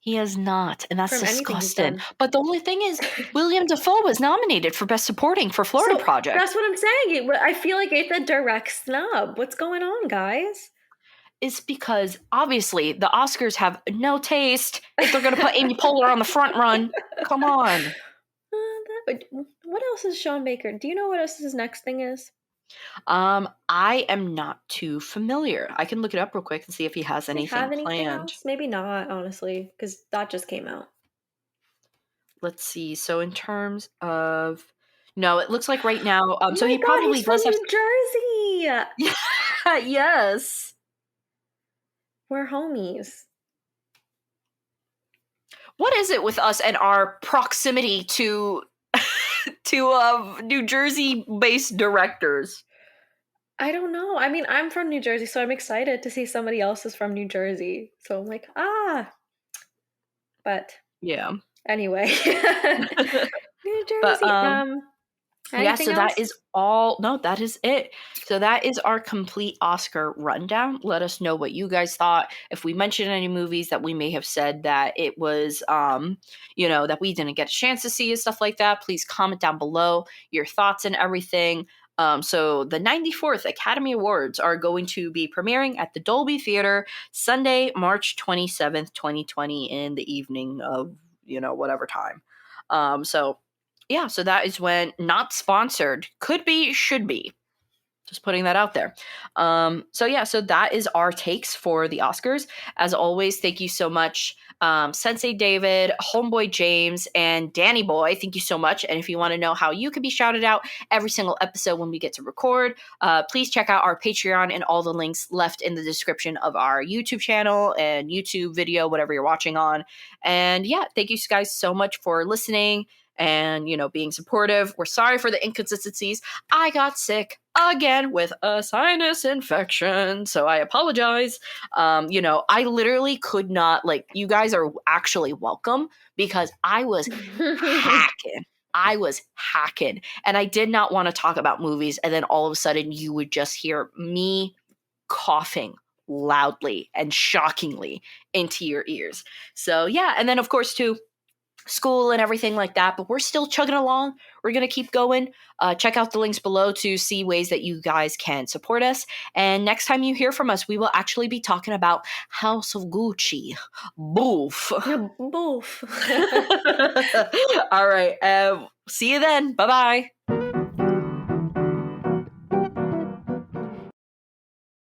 He has not, and that's From anything he's disgusting. done. But the only thing is, William Dafoe was nominated for Best Supporting for Florida Project. That's what I'm saying. I feel like it's a direct snub. What's going on, guys? Is because obviously the Oscars have no taste if they're going to put Amy Poehler on the front run. Come on. What else is Sean Baker? Do you know what else his next thing is? I am not too familiar. I can look it up real quick and see if he has anything planned. Else? Maybe not, honestly, because that just came out. Let's see. So in terms of, no, it looks like right now. Oh so my he God, probably he's from does have. New Jersey. Yes. We're homies. What is it with us and our proximity to New Jersey-based directors? I don't know. I mean, I'm from New Jersey, so I'm excited to see somebody else is from New Jersey. So I'm like, But yeah. Anyway, New Jersey. But yeah, so else? that is all. No, that is it. So that is our complete Oscar rundown. Let us know what you guys thought. If we mentioned any movies that we may have said that it was, that we didn't get a chance to see and stuff like that, please comment down below your thoughts and everything. So the 94th Academy Awards are going to be premiering at the Dolby Theater Sunday, March 27th, 2020 in the evening of, whatever time. So that is when, not sponsored, could be, should be. Just putting that out there. So that is our takes for the Oscars. As always, thank you so much, Sensei David, Homeboy James, and Danny Boy. Thank you so much. And if you want to know how you can be shouted out every single episode when we get to record, please check out our Patreon and all the links left in the description of our YouTube channel and YouTube video, whatever you're watching on. And yeah, thank you guys so much for listening and, being supportive. We're sorry for the inconsistencies. I got sick again with a sinus infection, so I apologize. I literally could not, you guys are actually welcome because I was hacking. And I did not want to talk about movies, and then all of a sudden you would just hear me coughing loudly and shockingly into your ears. So yeah, and then of course too, school and everything like that, but we're still chugging along. We're going to keep going. Check out the links below to see ways that you guys can support us. And next time you hear from us, we will actually be talking about House of Gucci. Boof. Boof. All right. See you then. Bye-bye.